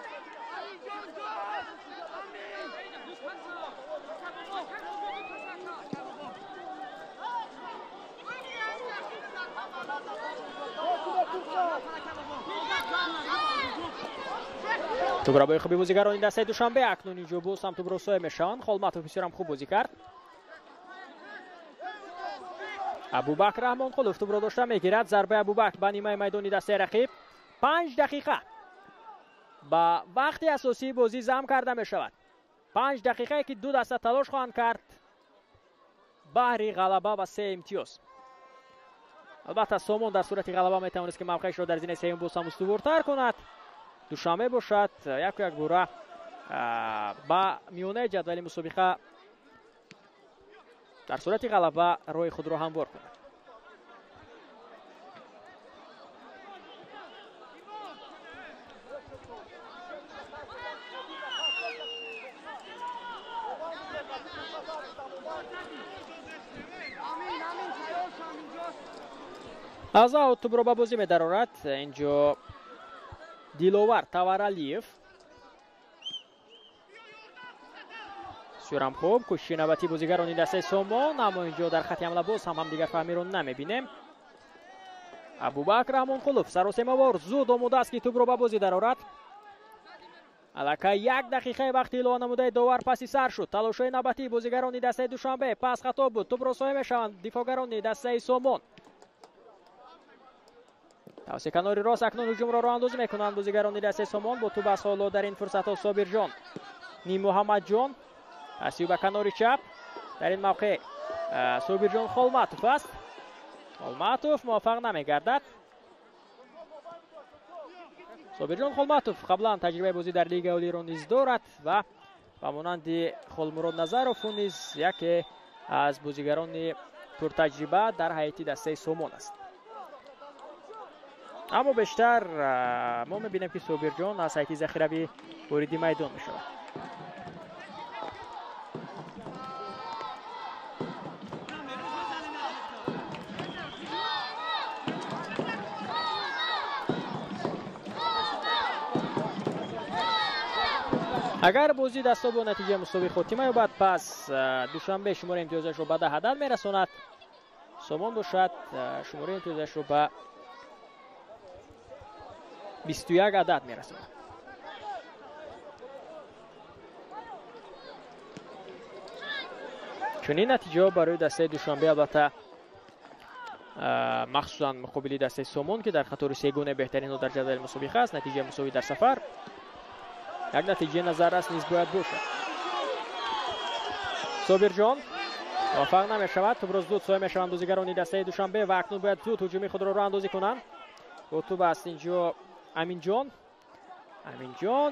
A: دوباره خوبی بازیگران دسته دوشنبه اکنون اینجا با سمت بروسای میشن. خالمتوف بسیار هم خوب بازی کرد. ابوبکر رحمانقلوف توپ را داشته میگیرد. ضربه ابوبکر به نیمه میدانی دسته رقیب. 5 دقیقه با وقت اساسی بازی ضم کرده می شود. 5 دقیقه که دو دسته تلاش خواهند کرد بهر غلبه و 3 امتیاز. البته سومون در صورت غلبه می توانست که موقعش را در زمین سوم باز هم استوارتر کند. دوشنبه باشد 1-1 بوره با میانه جدول مسابقه در صورت غلبه روی خود را هموار کند. از اوت توپ را به بازی می‌دارد. اینجا دیلوور تاورالیف. سیورم خوب کوشش نوبتی بازیگران دسته سومون، اما اینجا در خط حمله باز هم دیگر فهمی رو نمی‌بینیم. ابوبکر رحمانقلوف سراسیمه‌وار زود آماده است که توپ را به بازی درآورد. الکی 1 دقیقه وقتی اعلام نموده داور پسی سر شد. تلاش‌های نوبتی بازیگران دسته دوشنبه پس خطا بود. توپ را صاحب می‌شوند دفاعگران دسته سومون. توسط کناری راست اکنون هجوم را راه اندازی میکنند بازیگران دسته سومون. با توپ از حالا در این فرصت ها صابر جان، نیم محمد جان اسیو به کناری چپ. در این موقع صابر جان خالماتوف است. خالماتوف موفق نمیگردد. صابر جان خالماتوف قبلا تجربه بازی در لیگ اولی نیز دارد و مانند خالمراد نظروف نیز یکی از بازیگران پرتجربه در هیئت دسته سومون است. اما بیشتر ما می‌بینیم که صابر جان از هیئت ذخیروی وارد میدان می‌شود. اگر بازی دستا با نتیجه مساوی خاتمه یابد پس دوشنبه شماره امتیازش رو به 10 عدد میرساند. سومون باشد شماره امتیازش رو به 21 عدد میرساند. چنین نتیجه برای دسته دوشنبه البته مخصوصا مقابل دسته سومون که در خطر سگونه بهترین در جدول مسابقه است، نتیجه مساوی در سفر یک نتیجه نظر است نیز باید باشد. صابر جان موفق نمیشود. توپ را زود صاحب میشوند بازیگران دسته دوشنبه و اکنون باید زود هجومی خود را راه اندازی کنند. با توپ است اینجا امین جان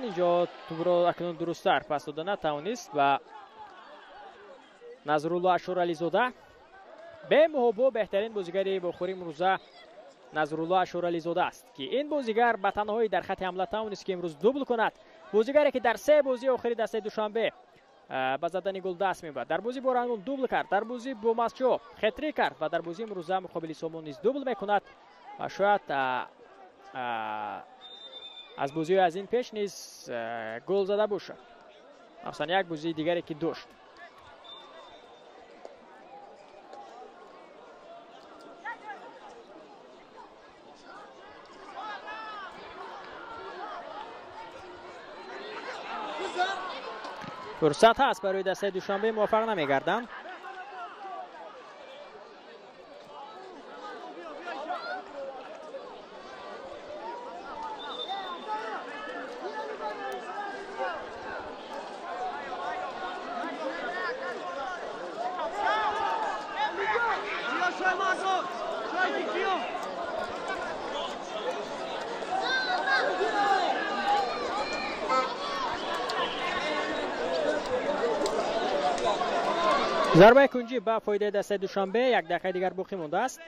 A: اینجا توپ را اکنون درست‌تر پس داده نتوانست و نظرالله اشورعلی زاده به محبوب بهترین بازیگر بخوری امروزه نظرالله اشورعلی زاده است که این بازیگر به تنهایی در خط حمله توانست که امروز دوبل کند. بازیگری که در 3 بازی آخری دسته دوشنبه به زدن گل دست می‌برد. در بازی با رنگون دوبل کرد، در بازی با مسجو خطری کرد و در بازی امروزه مقابل سومون نیز دوبل میکند و شاید از بازی از این پیش نیز گل زده باشد. مثلا یک بازی دیگری که داشت. فرصت هست برای دسته دوشنبه، موفق نمیگردند. ضربه کنجی به فایده دسته دوشنبه. 1 دقیقه دیگر باقی مانده است.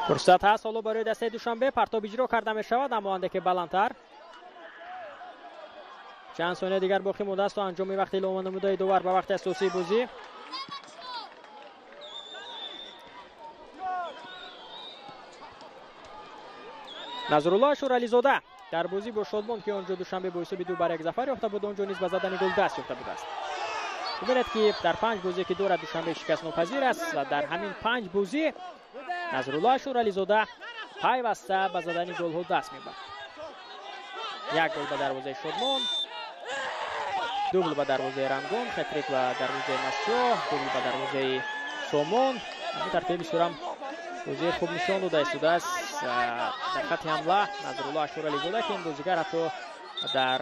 A: فرصت هست حالا برای دسته دوشنبه. پرتاب اجرا کرده می شود اما اندکی بلندتر. چند ثانیه دیگر باقی مانده است تا انجام وقت اعلام نموده داور به وقت اساسی بازی. نظرالله اشورعلی زاده در بازی با شادمان که اونجا دوشنبه با حساب 2-1 ظفر یافته بود، اونجا نیز به زدن گل دست یافته بود است. ببینید که در 5 بازی که دارد دوشنبه شکست ناپذیر است و در همین 5 بازی نظرالله اشورعلیزاده پیوسته به زدن گل ها دست میبرد. یک گل به دروازه شادمان، دوبل به دروازه رنگون، خطریک به دروازه مسجو، دوبل به دروازه سومون. همین ترتیب سورم بازی خوب نشان داده ایستاده است در خط حمله نظرالله اشورعلیزاده که این بازیگر حتی در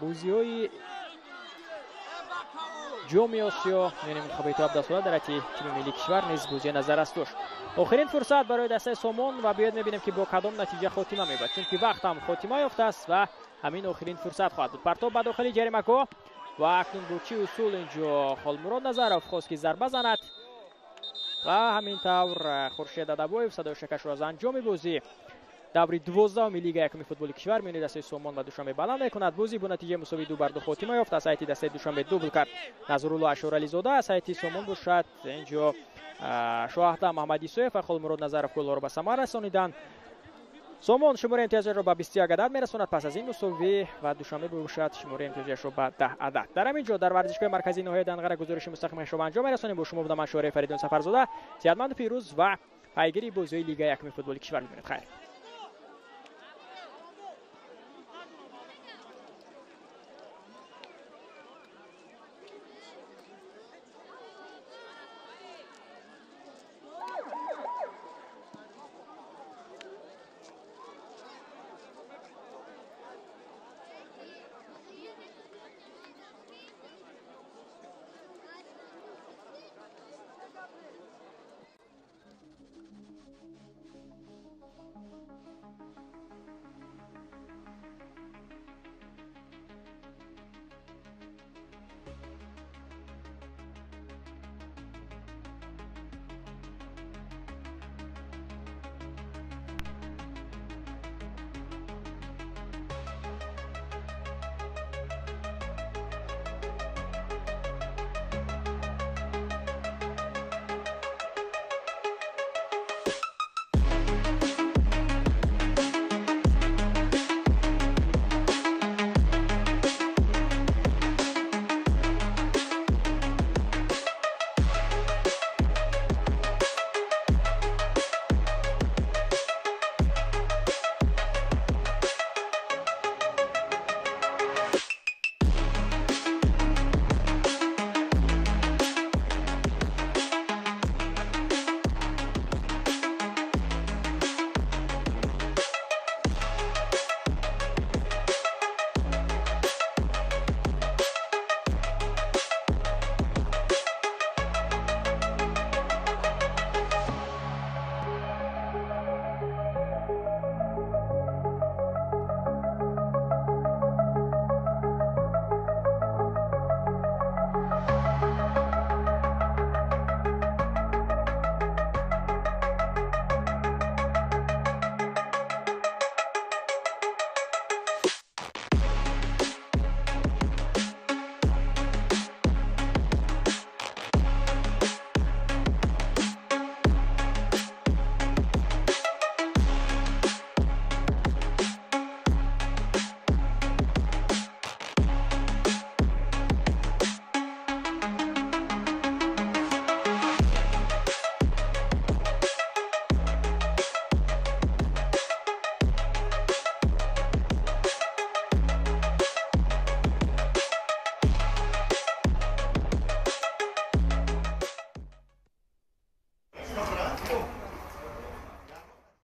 A: بازی‌های جام آسیا یعنی منتخب اتحاد دستورات در تیم ملی کشور نیز بازی نظر است داشت. آخرین فرصت برای دسته سومون و باید می‌بینیم که با کدام نتیجه خاتمه می‌یابد، چون که وقت هم خاتمه یافته است و همین آخرین فرصت خواهد بود. پرتاب به داخل جریمه کو و اکنون با چی اصول اینجا خالمراد نظرов خواست که ضربه زند و همینطور خورشید ادبویف صدای شکش را از انجام بازی دوری 12 لیگ یکم فوتبال کشور میان دسته سومون و دوشنبه بلند میکند. بازی با نتیجه مساوی 2-2 خاتمه یافت. از سایت دسته دوشنبه دوبل کرد نظرالله اشورعلیزاده، از سایت سومون باشد اینجا شاهده محمدی سویف و خالمراد نظرов گل را به ثمر رسانیدند. سومون شماره امتیازش را به 21 عدد میرساند پس از این مساوی و دوشنبه باشد شماره امتیازش را به 10 عدد. در همین جا در ورزشگاه مرکزی ناحیه دنقره گزارش مستقیم شما انجام میرسانیم. با شما بودم من شوره فریدون سفرزاده. صحتمند و پیروز و پیگیری بازی لیگ یکم فوتبال کشور می‌بینید. خیر.